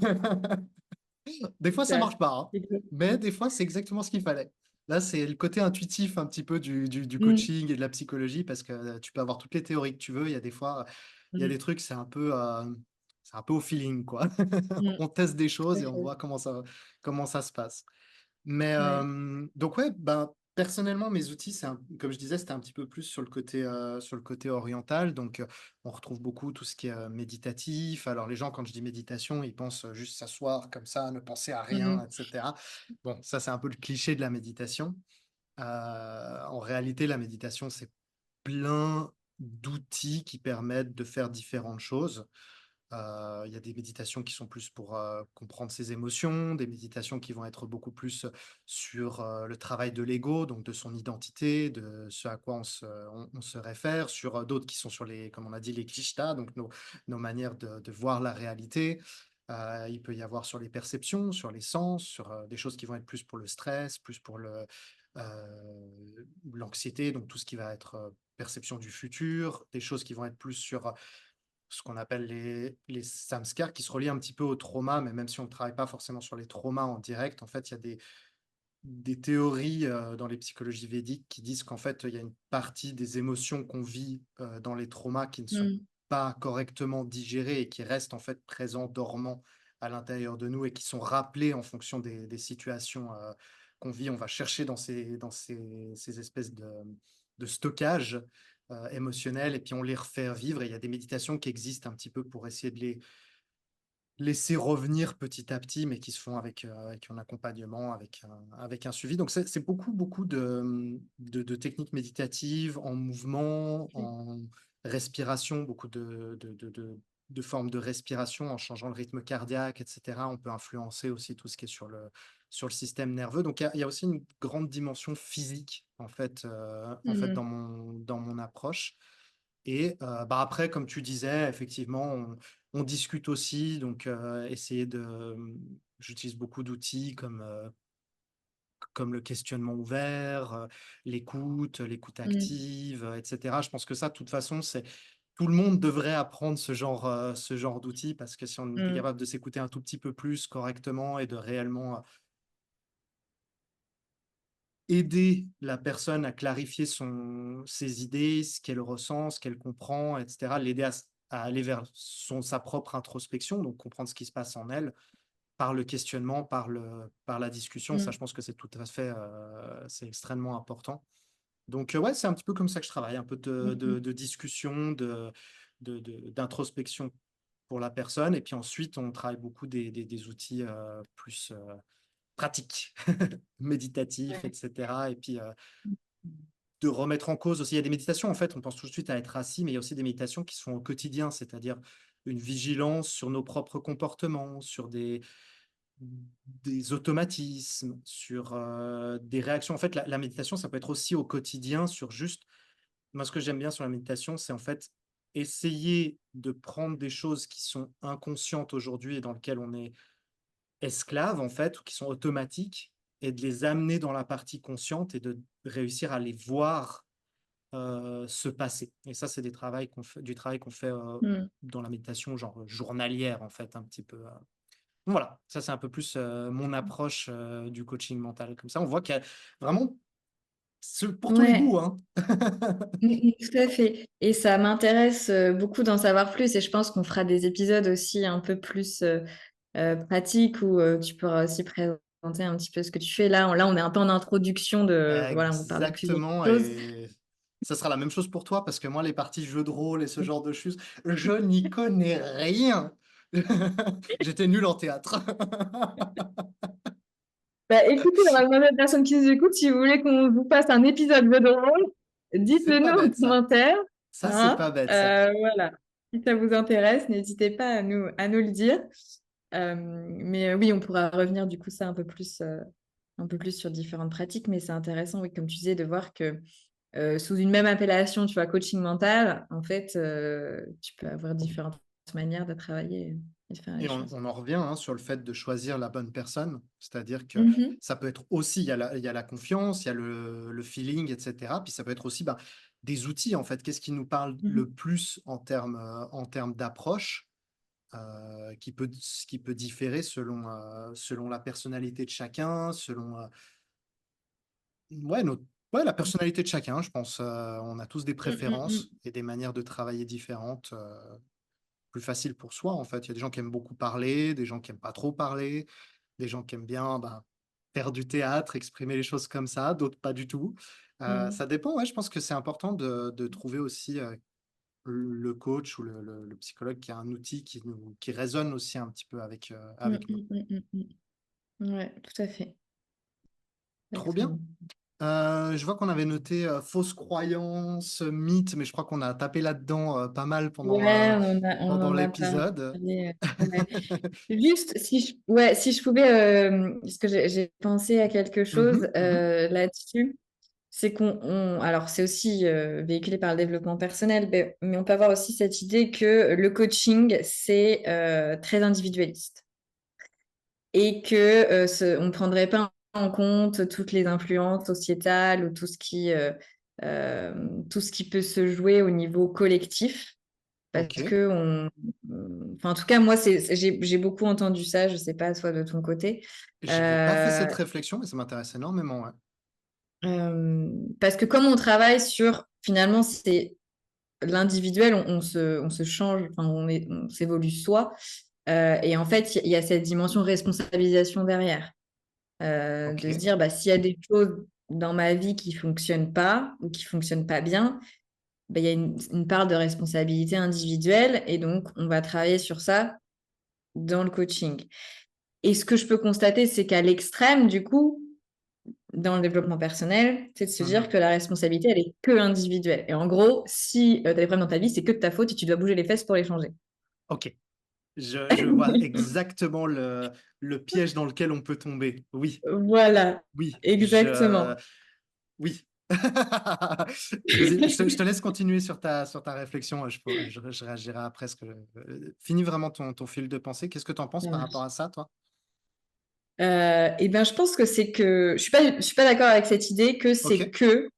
Des fois, ça ça, marche pas, hein, mais exactement. des fois, c'est exactement ce qu'il fallait. Là, c'est le côté intuitif un petit peu du Mmh, coaching et de la psychologie parce que, tu peux avoir toutes les théories que tu veux. Il y a des fois, il y a mmh, des trucs, c'est un peu au feeling, quoi. mmh, On teste des tout choses à et on fait. voit comment ça se passe. Mais, Ouais. donc ouais, ben, personnellement, mes outils, comme je disais, c'était un petit peu plus sur le côté oriental. Donc, on retrouve beaucoup tout ce qui est, méditatif. Alors les gens, quand je dis méditation, ils pensent, juste s'asseoir comme ça, ne penser à Mmh rien et cetera. Bon, ça, c'est un peu le cliché de la méditation. En réalité, la méditation, c'est plein d'outils qui permettent de faire différentes choses. Il y a des méditations qui sont plus pour, comprendre ses émotions, des méditations qui vont être beaucoup plus sur, le travail de l'ego, donc de son identité, de ce à quoi on se réfère, sur, d'autres qui sont sur comme on a dit, les klishtas, donc nos manières de voir la réalité. Il peut y avoir sur les perceptions, sur les sens, sur, des choses qui vont être plus pour le stress, plus pour l'anxiété, donc tout ce qui va être, perception du futur, des choses qui vont être plus sur, ce qu'on appelle les samskars qui se relient un petit peu au trauma, mais même si on ne travaille pas forcément sur les traumas en direct, en fait, il y a des théories dans les psychologies védiques qui disent qu'en fait, il y a une partie des émotions qu'on vit dans les traumas qui ne sont Mmh. pas correctement digérées et qui restent en fait présents, dormants à l'intérieur de nous et qui sont rappelées en fonction des situations qu'on vit. On va chercher dans ces espèces de stockage émotionnel et puis on les refait vivre. Et il y a des méditations qui existent un petit peu pour essayer de les laisser revenir petit à petit, mais qui se font avec un accompagnement, avec un suivi. Donc c'est beaucoup, beaucoup de techniques méditatives en mouvement, OK. en respiration, beaucoup de formes de respiration en changeant le rythme cardiaque et cetera. On peut influencer aussi tout ce qui est sur le système nerveux. Donc il y a aussi une grande dimension physique en fait Mmh. dans mon approche et bah, après comme tu disais effectivement on discute aussi, donc essayer j'utilise beaucoup d'outils comme le questionnement ouvert, l'écoute Mmh. active, et cetera. Je pense que ça, de toute façon, c'est tout le monde devrait apprendre ce genre d'outils parce que si on était Mmh. capable de s'écouter un tout petit peu plus correctement et de réellement, aider la personne à clarifier ses idées, ce qu'elle ressent, ce qu'elle comprend, et cetera, l'aider à aller vers sa propre introspection, donc comprendre ce qui se passe en elle, par le questionnement, par la discussion. Ça, Mmh. je pense que c'est tout à fait, c'est extrêmement important. Donc, ouais, c'est un petit peu comme ça que je travaille, un peu de Mmh mh. de de discussion, d'introspection pour la personne et puis ensuite on travaille beaucoup des outils, plus, pratiques, méditatifs et Ouais. cetera et puis, Mmh. de remettre en cause aussi. Il y a des méditations, en fait, on pense tout de suite à être assis, mais il y a aussi des méditations qui sont au quotidien, c'est-à-dire une vigilance sur nos propres comportements, sur des automatismes, sur, des réactions. En fait, la méditation, ça peut être aussi au quotidien sur juste moi, ce que j'aime bien sur la méditation, c'est en fait essayer de prendre des choses qui sont inconscientes aujourd'hui et dans lesquelles on est esclave, en fait, ou qui sont automatiques et de les amener dans la partie consciente et de réussir à les voir se passer et ça, c'est du travail qu'on fait, Mmh. dans la méditation genre, journalière en fait un petit peu, voilà, ça c'est un peu plus, mon approche, du coaching mental. Comme ça, on voit qu'il y a vraiment pour tous les goûts, Ouais. hein. Mmh mh. Tout à fait et ça m'intéresse, beaucoup d'en savoir plus et je pense qu'on fera des épisodes aussi un peu plus, pratiques où, tu pourras aussi présenter un petit peu ce que tu fais. Là, on est un peu en introduction de voilà, on parle de plusieurs Exactement choses. et ça sera la même chose pour toi parce que moi, les parties jeux de rôle et ce genre de choses, je n'y connais rien. J'étais nul en théâtre. Bah, écoutez, on va demander aux personnes qui nous écoutent si vous voulez qu'on vous fasse un épisode jeu de rôle, C'est dites-le pas nous en bête ça. commentaire, Ça, c'est hein, pas bête ça. voilà. Si ça vous intéresse, n'hésitez pas à nous le dire. Mais oui, on pourra revenir du coup ça un peu plus sur différentes pratiques, mais c'est intéressant, oui, comme tu disais, de voir que, sous une même appellation, tu vois, coaching mental, en fait, tu peux avoir différentes manières de travailler et de faire les Et on choses. on en revient, hein, sur le fait de choisir la bonne personne. C'est-à-dire que Mmh. ça peut être aussi il y a la confiance, il y a le feeling et cetera. Puis ça peut être aussi, bah, des outils, en fait. Qu'est-ce qui nous parle Mmh le plus en termes d'approche, qui peut différer selon la personnalité de chacun, selon, ouais, ouais, la personnalité de chacun, je pense, on a tous des Mmh, mmh préférences mh. et des manières de travailler différentes, plus faciles pour soi, en fait. Il y a des gens qui aiment beaucoup parler, des gens qui aiment pas trop parler, des gens qui aiment bien, ben, faire du théâtre, exprimer les choses comme ça, d'autres pas du tout. Mmh. Ça dépend, ouais, je pense que c'est important de trouver aussi, le coach ou le psychologue qui a un outil qui résonne aussi un petit peu avec, Mmh avec nous. mh, mmh mh, mmh. Ouais, tout à fait. Trop bien. Exactement. Je vois qu'on avait noté, fausses croyances, mythes, mais je crois qu'on a tapé là-dedans, pas mal pendant, Ouais, on pendant en a l'épisode. parlé, ouais. Juste si je pouvais, parce que j'ai pensé à quelque Mmh chose, mh, mmh. là-dessus, c'est alors c'est aussi, véhiculé par le développement personnel, mais on peut avoir aussi cette idée que le coaching, c'est, très individualiste et que, on ne prendrait pas en compte toutes les influences sociétales ou tout ce qui peut se jouer au niveau collectif. Parce Ok. que enfin, en tout cas, moi, j'ai beaucoup entendu ça. Je sais pas, toi, de ton côté. J'avais pas fait Euh, cette réflexion, mais ça m'intéresse énormément, ouais. Parce que comme on travaille sur, finalement, c'est l'individuel, on se change, enfin, on s'évolue soi. Et en fait, il y a cette dimension responsabilisation derrière. De se Ok. dire, bah, s'il y a des choses dans ma vie qui fonctionnent pas ou qui fonctionnent pas bien, bah, il y a une part de responsabilité individuelle. Et donc, on va travailler sur ça dans le coaching. Et ce que je peux constater, c'est qu'à l'extrême, du coup, dans le développement personnel, c'est de se dire Mhm. que la responsabilité, elle est que individuelle. Et en gros, si tu as des problèmes dans ta vie, c'est que de ta faute et tu dois bouger les fesses pour les changer. Ok. Je vois exactement le piège dans lequel on peut tomber. Oui, Voilà, oui, exactement. oui. Vas-y, je te laisse continuer sur ta réflexion. Je réagirai après. Finis vraiment ton fil de pensée. Qu'est-ce que tu en penses Ça par rapport marche. à ça, toi? Et ben, je pense que c'est que je suis pas d'accord avec cette idée que Ok. c'est que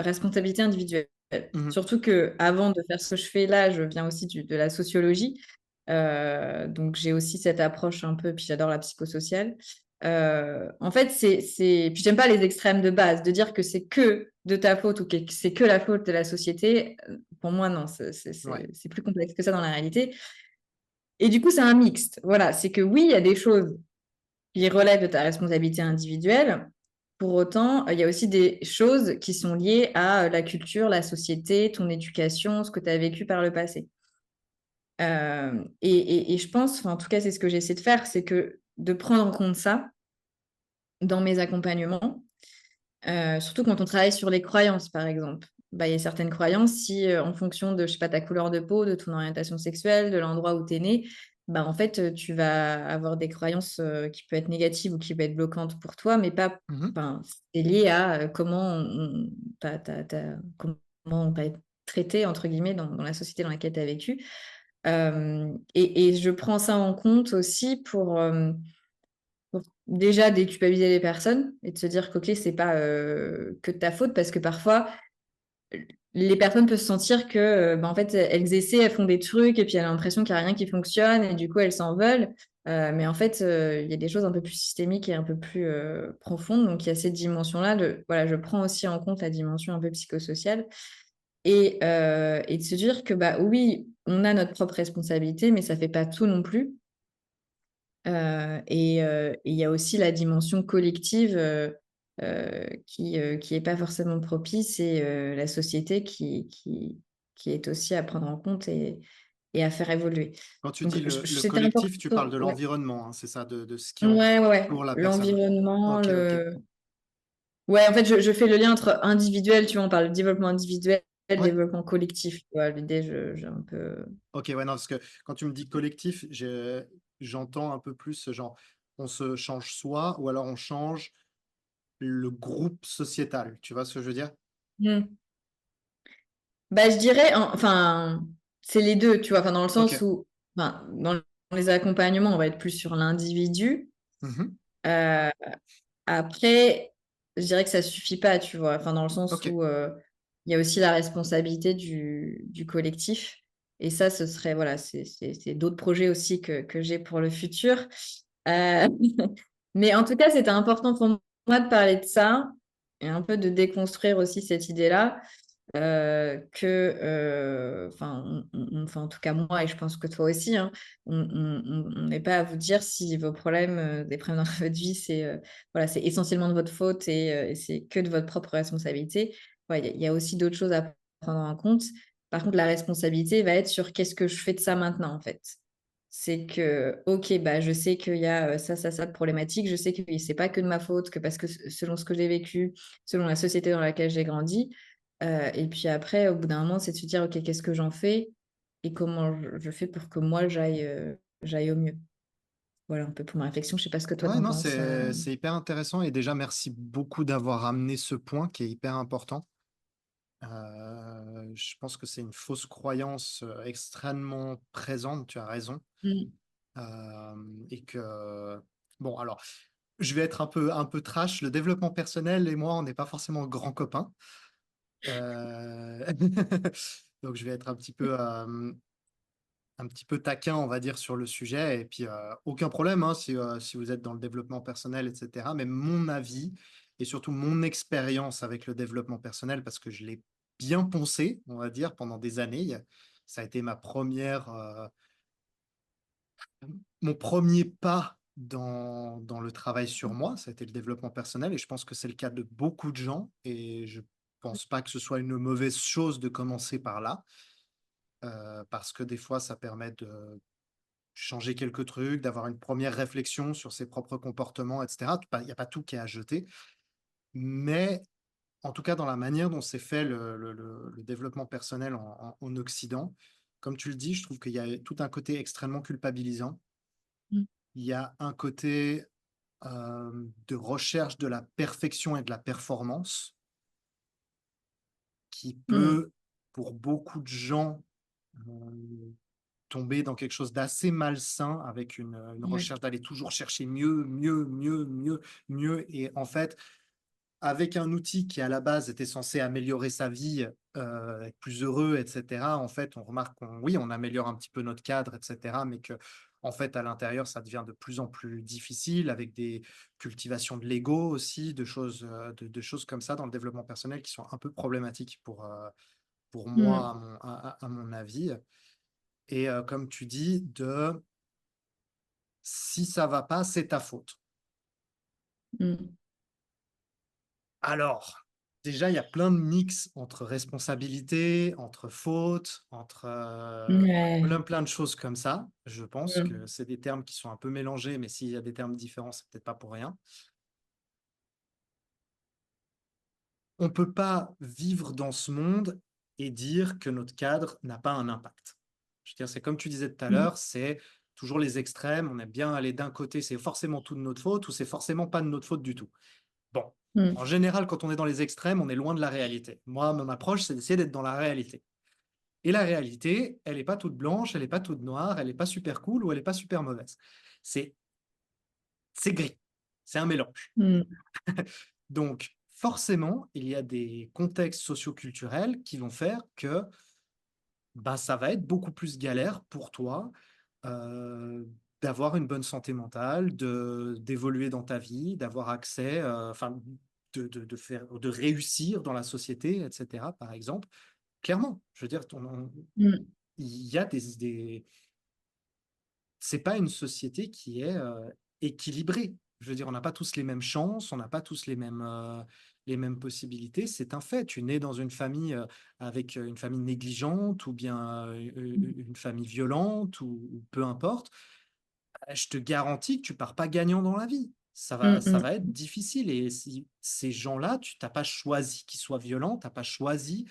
responsabilité individuelle. Mhm. Surtout que avant de faire ce que je fais là, je viens aussi de la sociologie. Donc j'ai aussi cette approche un peu, puis j'adore la psychosociale. En fait, puis j'aime pas les extrêmes de base, de dire que c'est que de ta faute ou que c'est que la faute de la société. Pour moi, non, Ouais. c'est plus complexe que ça dans la réalité. Et du coup, c'est un mixte. Voilà, c'est que oui, il y a des choses qui relèvent de ta responsabilité individuelle. Pour autant, il y a aussi des choses qui sont liées à la culture, la société, ton éducation, ce que tu as vécu par le passé. Et je pense, enfin, en tout cas, c'est ce que j'essaie de faire, c'est que de prendre en compte ça dans mes accompagnements, surtout quand on travaille sur les croyances, par exemple. Bah, il y a certaines croyances, si en fonction de, je sais pas, ta couleur de peau, de ton orientation sexuelle, de l'endroit où tu es né, bah, en fait, tu vas avoir des croyances qui peuvent être négatives ou qui peuvent être bloquantes pour toi, mais pas, Mhm. enfin, c'est lié à comment comment on t'a traité, entre guillemets, dans la société dans laquelle tu as vécu. Et je prends ça en compte aussi pour déjà déculpabiliser les personnes et de se dire qu'ok, c'est pas que de ta faute parce que parfois les personnes peuvent se sentir que bah, en fait elles essaient, elles font des trucs et puis elles ont l'impression qu'il n'y a rien qui fonctionne et du coup elles s'en veulent. Mais en fait, il y a des choses un peu plus systémiques et un peu plus profondes. Donc il y a cette dimension-là. Voilà, je prends aussi en compte la dimension un peu psychosociale et de se dire que bah oui, on a notre propre responsabilité, mais ça fait pas tout non plus. Et il y a aussi la dimension collective qui est pas forcément propice et la société qui est aussi à prendre en compte et à faire évoluer. Quand tu dis Donc, le c'était collectif, tu parles important. de Ouais, l'environnement, hein, c'est ça, de ce qui ouais. entoure la personne. L'environnement, Ok, ok. Ouais, en fait, je fais le lien entre individuel, tu vois, on parle de développement individuel, Ouais. développement collectif. Tu vois, l'idée, j'ai un peu. Ok, ouais, non, parce que quand tu me dis collectif, j'entends un peu plus ce genre, on se change soi ou alors on change le groupe sociétal. Tu vois ce que je veux dire? Hmm. Bah, je dirais, enfin, c'est les deux, tu vois, enfin, dans le Ok. sens où, enfin, dans les accompagnements, on va être plus sur l'individu. Mhm. Euh, Après, je dirais que ça suffit pas, tu vois, enfin, dans le sens Ok. où il y a aussi la responsabilité du collectif. Et ça, ce serait, voilà, c'est d'autres projets aussi que j'ai pour le futur. Euh, Mais en tout cas, c'était important pour moi de parler de ça et un peu de déconstruire aussi cette idée-là enfin, enfin, en tout cas moi, et je pense que toi aussi, hein, on n'est pas à vous dire si vos problèmes, des problèmes dans votre vie, voilà, c'est essentiellement de votre faute et c'est que de votre propre responsabilité. Ouais, il y a aussi d'autres choses à prendre en compte. Par contre, la responsabilité va être sur qu'est-ce que je fais de ça maintenant, en fait. C'est que, ok, bah, je sais qu'il y a ça de problématique, je sais que c'est pas que de ma faute, que parce que selon ce que j'ai vécu, selon la société dans laquelle j'ai grandi, et puis après, au bout d'un moment, c'est de se dire, OK, qu'est-ce que j'en fais et comment je fais pour que moi, j'aille au mieux. Voilà un peu pour ma réflexion. Je sais pas ce que toi, Ouais, t'en non, penses. c'est hyper intéressant et déjà merci beaucoup d'avoir amené ce point qui est hyper important. Je pense que c'est une fausse croyance extrêmement présente, tu as raison. Mm. Et que, bon, alors, je vais être un peu trash. Le développement personnel et moi, on n'est pas forcément grands copains. Euh, Donc je vais être un petit peu taquin, on va dire, sur le sujet et puis, aucun problème, hein, si vous êtes dans le développement personnel et cetera. Mais mon avis et surtout mon expérience avec le développement personnel, parce que je l'ai bien poncé, on va dire, pendant des années. Ça a été ma première, mon premier pas dans le travail sur moi, ça a été le développement personnel et je pense que c'est le cas de beaucoup de gens et je pense pas que ce soit une mauvaise chose de commencer par là, parce que des fois ça permet de changer quelques trucs, d'avoir une première réflexion sur ses propres comportements et cetera. Il y a pas tout qui est à jeter, mais en tout cas dans la manière dont c'est fait le développement personnel en Occident, comme tu le dis, je trouve qu'il y a tout un côté extrêmement culpabilisant. Mmh. Il y a un côté de recherche de la perfection et de la performance qui Mmh. peut, pour beaucoup de gens, tomber dans quelque chose d'assez malsain avec une Ouais. recherche d'aller toujours chercher mieux, mieux, mieux, mieux, mieux et en fait, avec un outil qui à la base était censé améliorer sa vie, être plus heureux et cetera, en fait, on remarque qu'on oui, on améliore un petit peu notre cadre et cetera, mais que en fait, à l'intérieur, ça devient de plus en plus difficile avec des cultivations de l'ego aussi, de choses, de choses comme ça dans le développement personnel qui sont un peu problématiques pour moi, Mmh. à mon avis et comme tu dis, de si ça va pas, c'est ta faute. Mmh. Alors, déjà, il y a plein de mix entre responsabilité, entre faute, entre, Ouais. plein de choses comme ça. Je pense Mmh. que c'est des termes qui sont un peu mélangés, mais s'il y a des termes différents, c'est peut-être pas pour rien. On peut pas vivre dans ce monde et dire que notre cadre n'a pas un impact. Je veux dire, c'est comme tu disais tout à Mmh. l'heure, c'est toujours les extrêmes. On aime bien aller d'un côté, c'est forcément tout de notre faute ou c'est forcément pas de notre faute du tout. Bon, en Mmh. général, quand on est dans les extrêmes, on est loin de la réalité. Moi, mon approche, c'est d'essayer d'être dans la réalité. Et la réalité, elle n'est pas toute blanche, elle n'est pas toute noire, elle n'est pas super cool ou elle n'est pas super mauvaise. C'est c'est gris, c'est un mélange. Mmh. Donc, forcément, il y a des contextes socioculturels qui vont faire que bah, ça va être beaucoup plus galère pour toi d'avoir une bonne santé mentale, d'évoluer dans ta vie, d'avoir accès, enfin, de réussir dans la société, etc., par exemple. Clairement, je veux dire, Mmh. il y a c'est pas une société qui est équilibrée. Je veux dire, on n'a pas tous les mêmes chances, on n'a pas tous les mêmes possibilités. C'est un fait. Tu nais dans une famille avec une famille négligente ou bien une famille violente ou peu importe. Je te garantis que tu pars pas gagnant dans la vie. Mmh. Ça va Mmh. être difficile. Et si ces gens-là, tu n'as pas choisi qu'ils soient violents, tu n'as pas choisi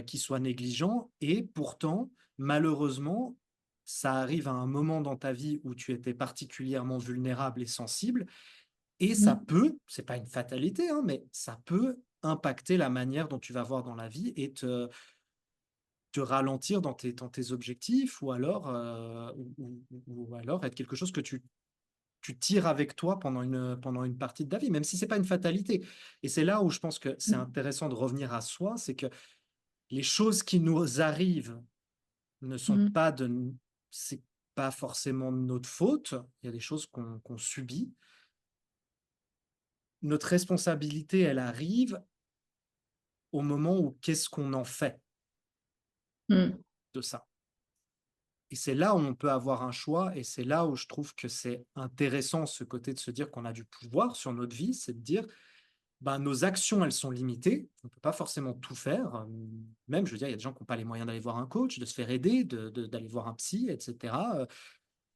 qu'ils soient négligents. Et pourtant, malheureusement, ça arrive à un moment dans ta vie où tu étais particulièrement vulnérable et sensible. Et ça Mmh. peut, c'est pas une fatalité, hein, mais ça peut impacter la manière dont tu vas voir dans la vie et te ralentir dans tes objectifs ou alors, ou alors être quelque chose que tu tires avec toi pendant une partie de ta vie, même si c'est pas une fatalité. Et c'est là où je pense que c'est Mmh. intéressant de revenir à soi, c'est que les choses qui nous arrivent ne sont Mmh. pas c'est pas forcément de notre faute. Il y a des choses qu'on subit. Notre responsabilité, elle arrive au moment où qu'est-ce qu'on en fait Mmh. de ça. Et c'est là où on peut avoir un choix et c'est là où je trouve que c'est intéressant ce côté de se dire qu'on a du pouvoir sur notre vie, c'est de dire ben, nos actions, elles sont limitées. On ne peut pas forcément tout faire. Même, je veux dire, il y a des gens qui n'ont pas les moyens d'aller voir un coach, de se faire aider, d'aller voir un psy, etc.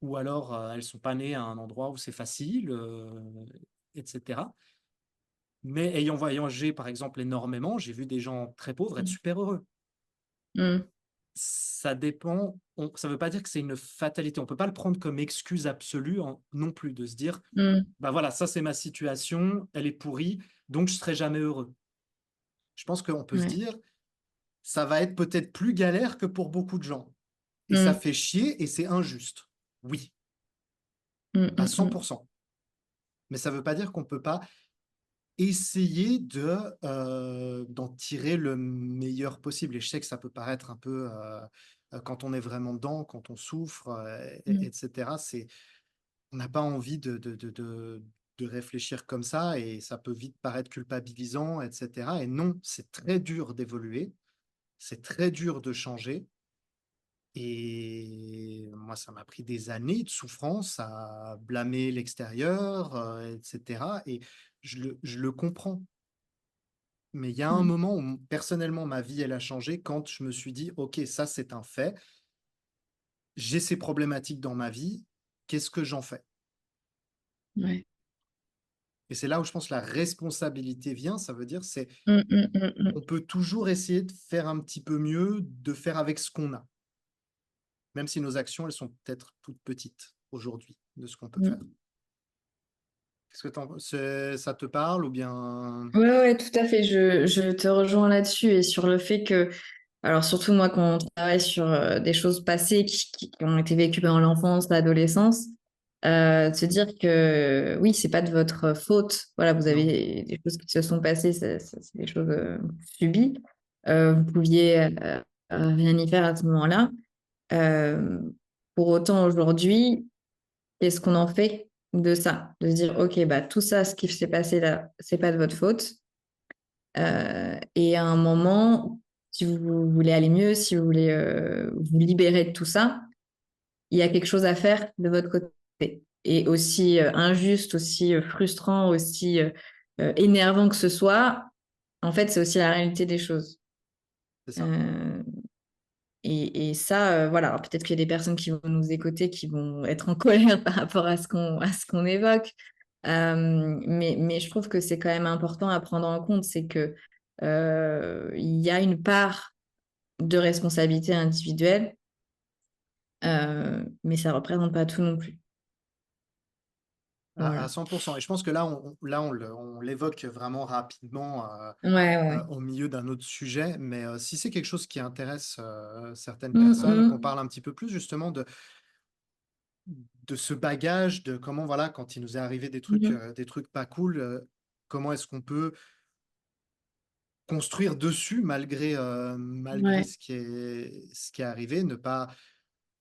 Ou alors, elles ne sont pas nées à un endroit où c'est facile, etc. Mais ayant voyagé, par exemple, énormément, j'ai vu des gens très pauvres être Mmh. super heureux. Mmh. Ça dépend. Ça ne veut pas dire que c'est une fatalité. On ne peut pas le prendre comme excuse absolue non plus, de se dire, Mmh. bah voilà, ça c'est ma situation, elle est pourrie, donc je ne serai jamais heureux. Je pense qu'on peut se Ouais. dire, ça va être peut-être plus galère que pour beaucoup de gens. Et ça Mmh. fait chier et c'est injuste. Oui, Mmh. à Mmh. Mmh. 100%. Mais ça ne veut pas dire qu'on ne peut pas essayer d'en tirer le meilleur possible. Et je sais que ça peut paraître un peu, quand on est vraiment dedans, quand on souffre, Mmh. et cetera, on n'a pas envie de réfléchir comme ça et ça peut vite paraître culpabilisant et cetera et non, c'est très dur d'évoluer, c'est très dur de changer et moi, ça m'a pris des années de souffrance à blâmer l'extérieur, et cetera et je le comprends. Mais il y a un Mmh. moment où personnellement ma vie, elle a changé quand je me suis dit: «OK, ça c'est un fait, j'ai ces problématiques dans ma vie, qu'est-ce que j'en fais?» Ouais. Et c'est là où je pense la responsabilité vient, ça veut dire Mmh, mmh, mmh, mmh. on peut toujours essayer de faire un petit peu mieux, de faire avec ce qu'on a, même si nos actions, elles sont peut-être toutes petites aujourd'hui de ce qu'on peut faire. Mmh. Qu'est-ce que ça te parle ou bien? Ouais, ouais, tout à fait. Je te rejoins là-dessus et sur le fait que, alors surtout moi, quand on travaille sur des choses passées qui ont été vécues pendant l'enfance, l'adolescence, de se dire que oui, c'est pas de votre faute. Voilà, vous Non, avez des choses qui se sont passées, c'est des choses subies. Vous pouviez rien y faire à ce moment-là. Euh, pour autant, aujourd'hui, qu'est-ce qu'on en fait de ça? De se dire, OK, bah, tout ça, ce qui s'est passé là, c'est pas de votre faute. Et à un moment, si vous voulez aller mieux, si vous voulez vous libérer de tout ça, il y a quelque chose à faire de votre côté. Et aussi injuste, aussi frustrant, aussi énervant que ce soit, en fait, c'est aussi la réalité des choses. c'est ça. Euh, et ça, voilà, alors peut-être qu'il y a des personnes qui vont nous écouter, qui vont être en colère par rapport à ce qu'on évoque. Mais je trouve que c'est quand même important à prendre en compte, c'est que il y a une part de responsabilité individuelle, mais ça représente pas tout non plus. À Voilà. 100 et je pense que là, on l'évoque vraiment rapidement, Ouais, ouais. au milieu d'un autre sujet, mais si c'est quelque chose qui intéresse, certaines Mmh, personnes, qu'on mmh. parle un petit peu plus justement de ce bagage, de comment voilà, quand il nous est arrivé Mmh. des trucs pas cool, comment est-ce qu'on peut construire dessus malgré Ouais. ce qui est arrivé, ne pas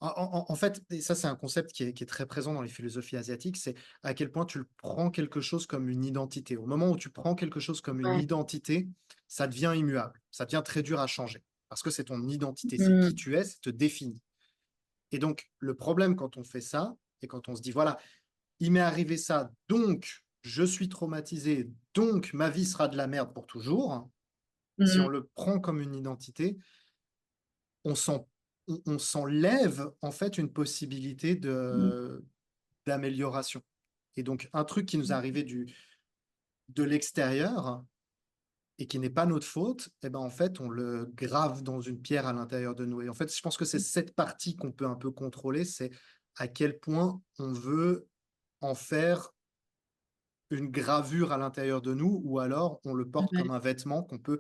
en fait et ça c'est un concept qui est très présent dans les philosophies asiatiques, c'est à quel point tu le prends quelque chose comme une identité. Au moment où tu prends quelque chose comme une Ouais. identité, ça devient immuable, ça devient très dur à changer parce que c'est ton identité, c'est qui Mmh. tu es, ça te définit et donc le problème quand on fait ça et quand on se dit: «Voilà, il m'est arrivé ça, donc je suis traumatisé, donc ma vie sera de la merde pour toujours». Si on Mmh. le prend comme une identité, on s'en on s'enlève en fait une possibilité Mmh. d'amélioration et donc un truc qui nous est arrivé de l'extérieur et qui n'est pas notre faute et ben, en fait, on le grave dans une pierre à l'intérieur de nous et en fait, je pense que c'est cette partie qu'on peut un peu contrôler, c'est à quel point on veut en faire une gravure à l'intérieur de nous ou alors on le porte comme Ouais. un vêtement qu'on peut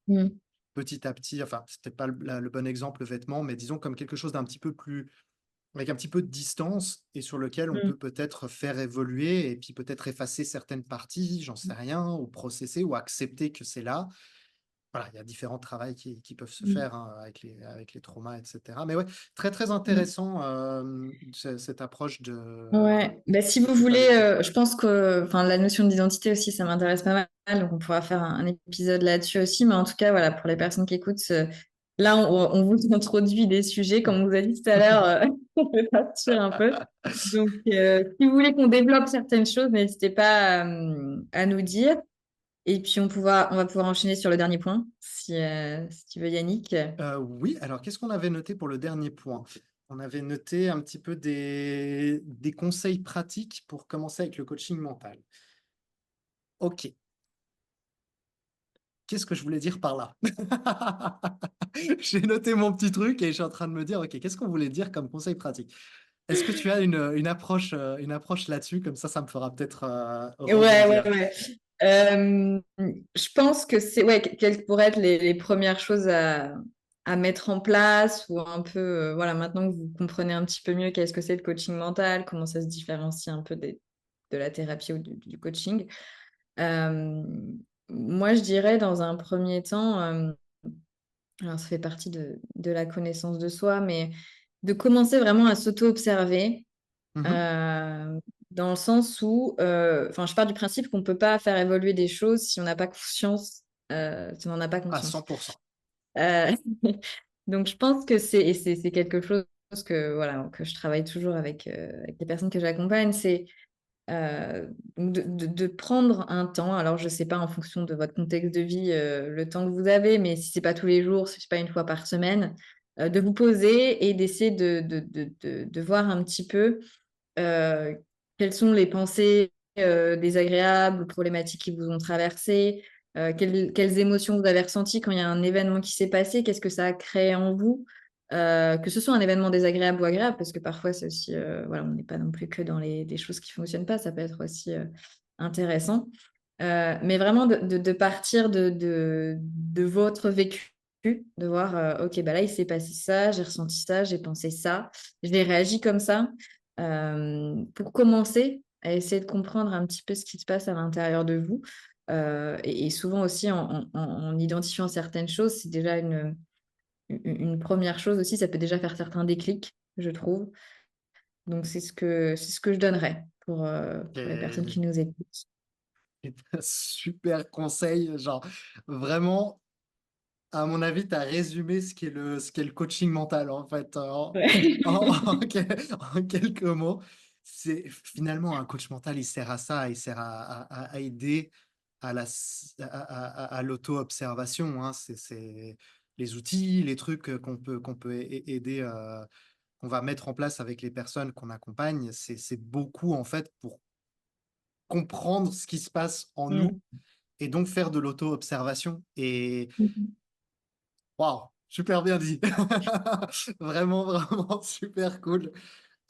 Mmh. petit à petit enfin, c'est peut-être pas le bon exemple, le vêtement, mais disons comme quelque chose d'un petit peu plus avec un petit peu de distance et sur lequel on Mmh. peut peut-être faire évoluer et puis peut-être effacer certaines parties, j'en sais rien, ou processer ou accepter que c'est là. Voilà, il y a différents travails qui peuvent se Mmh. faire, hein, avec les traumas et cetera. Mais ouais, très, très Mmh. intéressant, cette approche Ouais, bah, si de vous voulez, culpabilité. je pense que, enfin, la notion d'identité aussi, ça m'intéresse pas mal, donc on pourra faire un épisode là-dessus aussi. Mais en tout cas, voilà, pour les personnes qui écoutent, là, on vous introduit des sujets, comme on vous a dit tout à l'heure, on peut partir un peu. Donc, si vous voulez qu'on développe certaines choses, n'hésitez pas à nous dire. Et puis, on va pouvoir enchaîner sur le dernier point, si tu veux, Yannick. Oui, alors qu'est-ce qu'on avait noté pour le dernier point? On avait noté un petit peu des conseils pratiques pour commencer avec le coaching mental. OK. Qu'est-ce que je voulais dire par là? J'ai noté mon petit truc et je suis en train de me dire: «OK, qu'est-ce qu'on voulait dire comme conseil pratique?» Est-ce que tu as une approche là-dessus? Comme ça me fera peut-être, Ouais, ouais, rebondir. ouais. Je pense que c'est ouais, quelles pourraient être les premières choses à mettre en place ou un peu, voilà, maintenant que vous comprenez un petit peu mieux qu'est-ce que c'est le coaching mental, comment ça se différencie un peu de la thérapie ou du coaching. Euh, Moi, je dirais dans un premier temps, alors ça fait partie de la connaissance de soi, mais de commencer vraiment à s'auto-observer, Mhm. euh, dans le sens où, enfin, je pars du principe qu'on ne peut pas faire évoluer des choses si on n'a pas conscience, si on n'en a pas À conscience. 100%. Euh, donc, je pense que c'est quelque chose que, voilà, que je travaille toujours avec les personnes que j'accompagne, c'est de prendre un temps. Alors, je ne sais pas en fonction de votre contexte de vie, le temps que vous avez, mais si ce n'est pas tous les jours, si ce n'est pas une fois par semaine, de vous poser et d'essayer de voir un petit peu euh, quelles sont les pensées désagréables, problématiques qui vous ont traversé, quelles émotions vous avez ressenties quand il y a un événement qui s'est passé, qu'est-ce que ça a créé en vous, que ce soit un événement désagréable ou agréable, parce que parfois c'est aussi, voilà, on n'est pas non plus que dans des choses qui ne fonctionnent pas, ça peut être aussi intéressant. Mais vraiment de partir de votre vécu, de voir, ok, bah là il s'est passé ça, j'ai ressenti ça, j'ai pensé ça, j'ai réagi comme ça, pour commencer à essayer de comprendre un petit peu ce qui se passe à l'intérieur de vous. Et souvent aussi en identifiant certaines choses, c'est déjà une première chose aussi, ça peut déjà faire certains déclics, je trouve. Donc c'est ce que je donnerais pour les personnes Et- qui nous écoutent. et super conseil, genre vraiment, à mon avis, tu as résumé ce qu'est le coaching mental, en fait, Ouais. en quelques mots. C'est finalement un coach mental, il sert à ça, il sert à aider à l'auto-observation, hein. C'est les outils, les trucs qu'on peut aider, qu'on va mettre en place avec les personnes qu'on accompagne. C'est beaucoup, en fait, pour comprendre ce qui se passe en nous Mm. et donc faire de l'auto-observation. Et Mhm. waouh, super bien dit. Vraiment, vraiment super cool.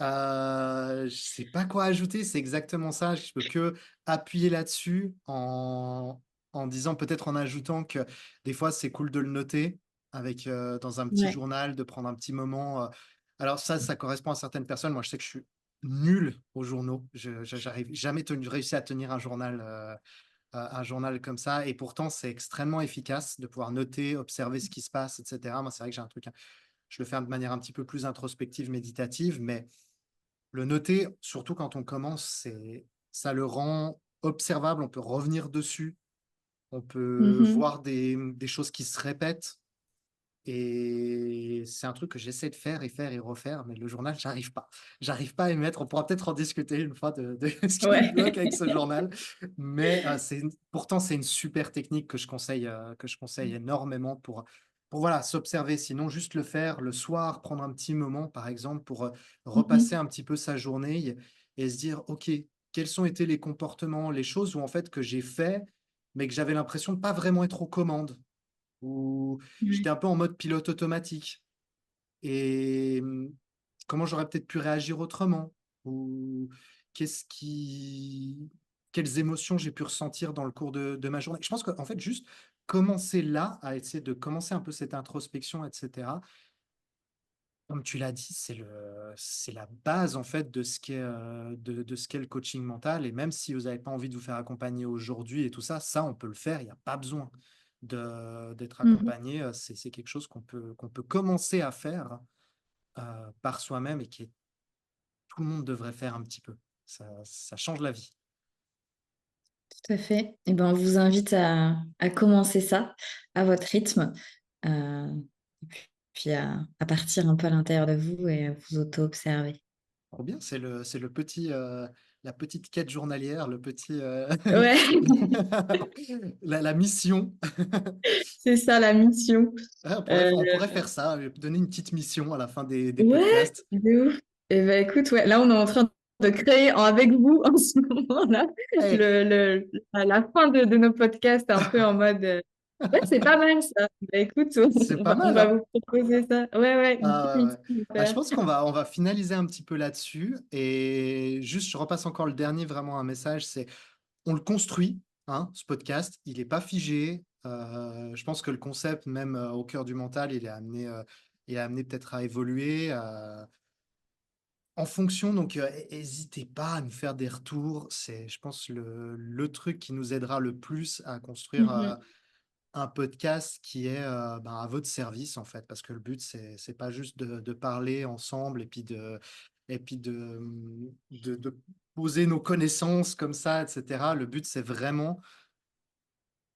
Je sais pas quoi ajouter, c'est exactement ça. Je peux que appuyer là-dessus en disant, peut-être en ajoutant que des fois c'est cool de le noter avec dans un petit Ouais. journal, de prendre un petit moment. Alors ça correspond à certaines personnes. Moi, je sais que je suis nul aux journaux. J'arrive jamais réussi à tenir un journal comme ça. Et pourtant, c'est extrêmement efficace de pouvoir noter, observer ce qui se passe, etc. Moi, c'est vrai que j'ai un truc, je le fais de manière un petit peu plus introspective, méditative, mais le noter, surtout quand on commence, ça le rend observable. On peut revenir dessus, on peut Mhm. voir des choses qui se répètent. Et c'est un truc que j'essaie de faire et refaire, mais le journal, j'arrive pas. J'arrive pas à y mettre. On pourra peut-être en discuter une fois de ce qui me Ouais. bloque avec ce journal. Mais pourtant, c'est une super technique que je conseille énormément pour voilà, s'observer. Sinon, juste le faire le soir, prendre un petit moment, par exemple, pour repasser Mhm. un petit peu sa journée et se dire, OK, quels ont été les comportements, les choses où en fait que j'ai fait, mais que j'avais l'impression de pas vraiment être aux commandes, où Ouais. j'étais un peu en mode pilote automatique. Et comment j'aurais peut-être pu réagir autrement? Ou qu'est-ce qui quelles émotions j'ai pu ressentir dans le cours de ma journée? Je pense qu'en fait, juste commencer là, à essayer de commencer un peu cette introspection, et cetera. Comme tu l'as dit, c'est la base, en fait, de ce qu'est, de ce qu'est le coaching mental. Et même si vous n'avez pas envie de vous faire accompagner aujourd'hui et tout ça, ça, on peut le faire. Il n'y a pas besoin d'être Mhm. accompagné. C'est quelque chose qu'on peut commencer à faire par soi-même et tout le monde devrait faire un petit peu. Ça change la vie. Tout à fait. Et ben, on vous invite à commencer ça à votre rythme, et puis à partir un peu à l'intérieur de vous et à vous auto-observer. Trop bien, c'est le petit, la petite quête journalière, le petit, Ouais, la mission. c'est ça la mission. Euh, On pourrait faire ça, donner une petite mission à la fin des ouais, podcasts. de ouf. Et ben écoute, ouais, là on est en train de créer avec vous en ce moment-là Eh, la fin de nos podcasts un peu en mode. Ouais, c'est pas mal ça. Bah, écoute, c'est pas on mal, va hein? vous proposer ça. Ouais, ouais, une petite Ah ouais, ouais. mission à Bah, je faire. pense on va finaliser un petit peu là-dessus. Et juste, je repasse encore le dernier, vraiment un message, c'est on le construit, hein, ce podcast. Il n'est pas figé. Je pense que le concept, même au cœur du mental, il est amené peut-être à évoluer. en fonction, donc hésitez pas à nous faire des retours. C'est, je pense, le truc qui nous aidera le plus à construire, Mmh. un podcast qui est, ben, à votre service, en fait. Parce que le but, c'est pas juste de parler ensemble et puis de poser nos connaissances comme ça, et cetera. Le but, c'est vraiment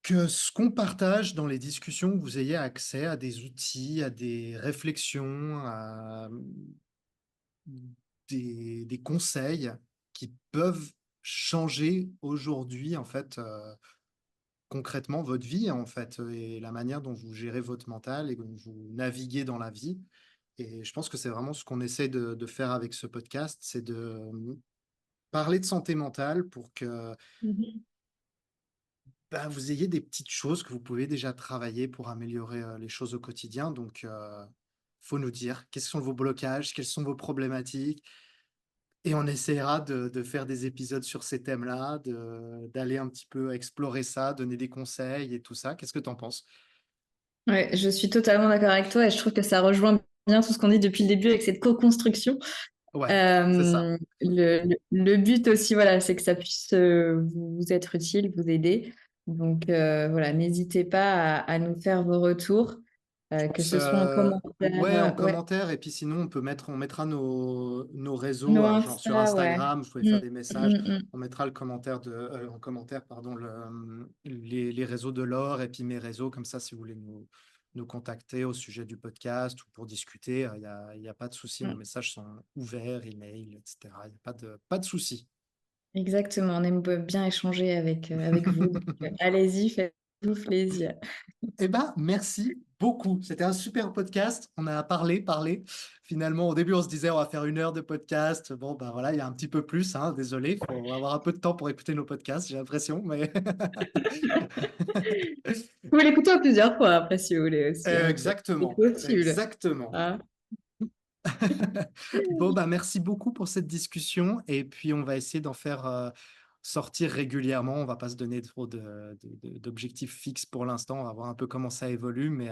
que ce qu'on partage dans les discussions, vous ayez accès à des outils, à des réflexions, à, des conseils qui peuvent changer aujourd'hui, en fait, concrètement votre vie, en fait, et la manière dont vous gérez votre mental et dont vous naviguez dans la vie. Et je pense que c'est vraiment ce qu'on essaie de faire avec ce podcast, c'est de, parler de santé mentale pour que, Mmh. bah, vous ayez des petites choses que vous pouvez déjà travailler pour améliorer, les choses au quotidien. Donc, faut nous dire quels sont vos blocages, quelles sont vos problématiques, et on essaiera de faire des épisodes sur ces thèmes-là, d'aller un petit peu explorer ça, donner des conseils et tout ça. Qu'est-ce que tu en penses? Ouais, je suis totalement d'accord avec toi et je trouve que ça rejoint bien tout ce qu'on dit depuis le début avec cette co-construction. Ouais, c'est ça. Le but aussi, voilà, c'est que ça puisse vous être utile, vous aider. Donc voilà, n'hésitez pas à nous faire vos retours, Je que pense, ce soit en ouais, en commentaire, ouais, commentaire, et puis sinon on mettra nos réseaux, nos genre sur Insta, ouais. Instagram, vous pouvez faire Mm, des messages. mm, On mettra le commentaire en commentaire, pardon, les réseaux de Laure et puis mes réseaux, comme ça, si vous voulez nous contacter au sujet du podcast ou pour discuter, il y a pas de souci, nos mm. messages sont ouverts, email, et cetera. Il y a pas de souci. Exactement, on aime bien échanger avec vous. Donc, allez-y, faites-vous plaisir. Eh ben, merci beaucoup. C'était un super podcast. On a parlé. Finalement, au début, on se disait, on va faire 1 heure de podcast. Bon, ben voilà, il y a un petit peu plus, hein. Désolé, il faut avoir un peu de temps pour écouter nos podcasts, j'ai l'impression, mais Vous pouvez l'écouter en plusieurs fois après si vous voulez aussi, hein, c'est exactement, possible. exactement. Hein. Bon, bah, merci beaucoup pour cette discussion, et puis on va essayer d'en faire, sortir régulièrement. On va pas se donner trop d'objectifs fixes pour l'instant. On va voir un peu comment ça évolue, mais,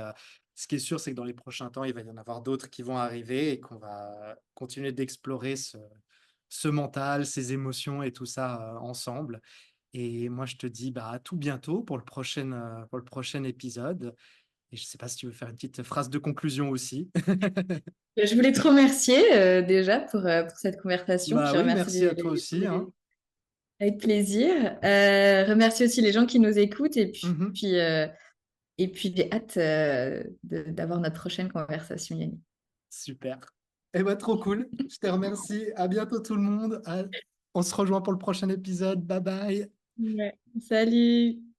ce qui est sûr, c'est que dans les prochains temps, il va y en avoir d'autres qui vont arriver et qu'on va continuer d'explorer ce mental, ces émotions et tout ça, ensemble. Et moi, je te dis, bah, à tout bientôt pour le prochain épisode, et je sais pas si tu veux faire une petite phrase de conclusion aussi? Je voulais te remercier déjà pour cette conversation, Bah puis oui, remercier merci à toi aussi, hein. avec plaisir. Remercier aussi les gens qui nous écoutent Mmh. et puis j'ai hâte d'avoir notre prochaine conversation, Yannick. Super. Eh ben, trop cool. Je te remercie. À bientôt tout le monde. On se rejoint pour le prochain épisode. Bye bye. Ouais. Salut!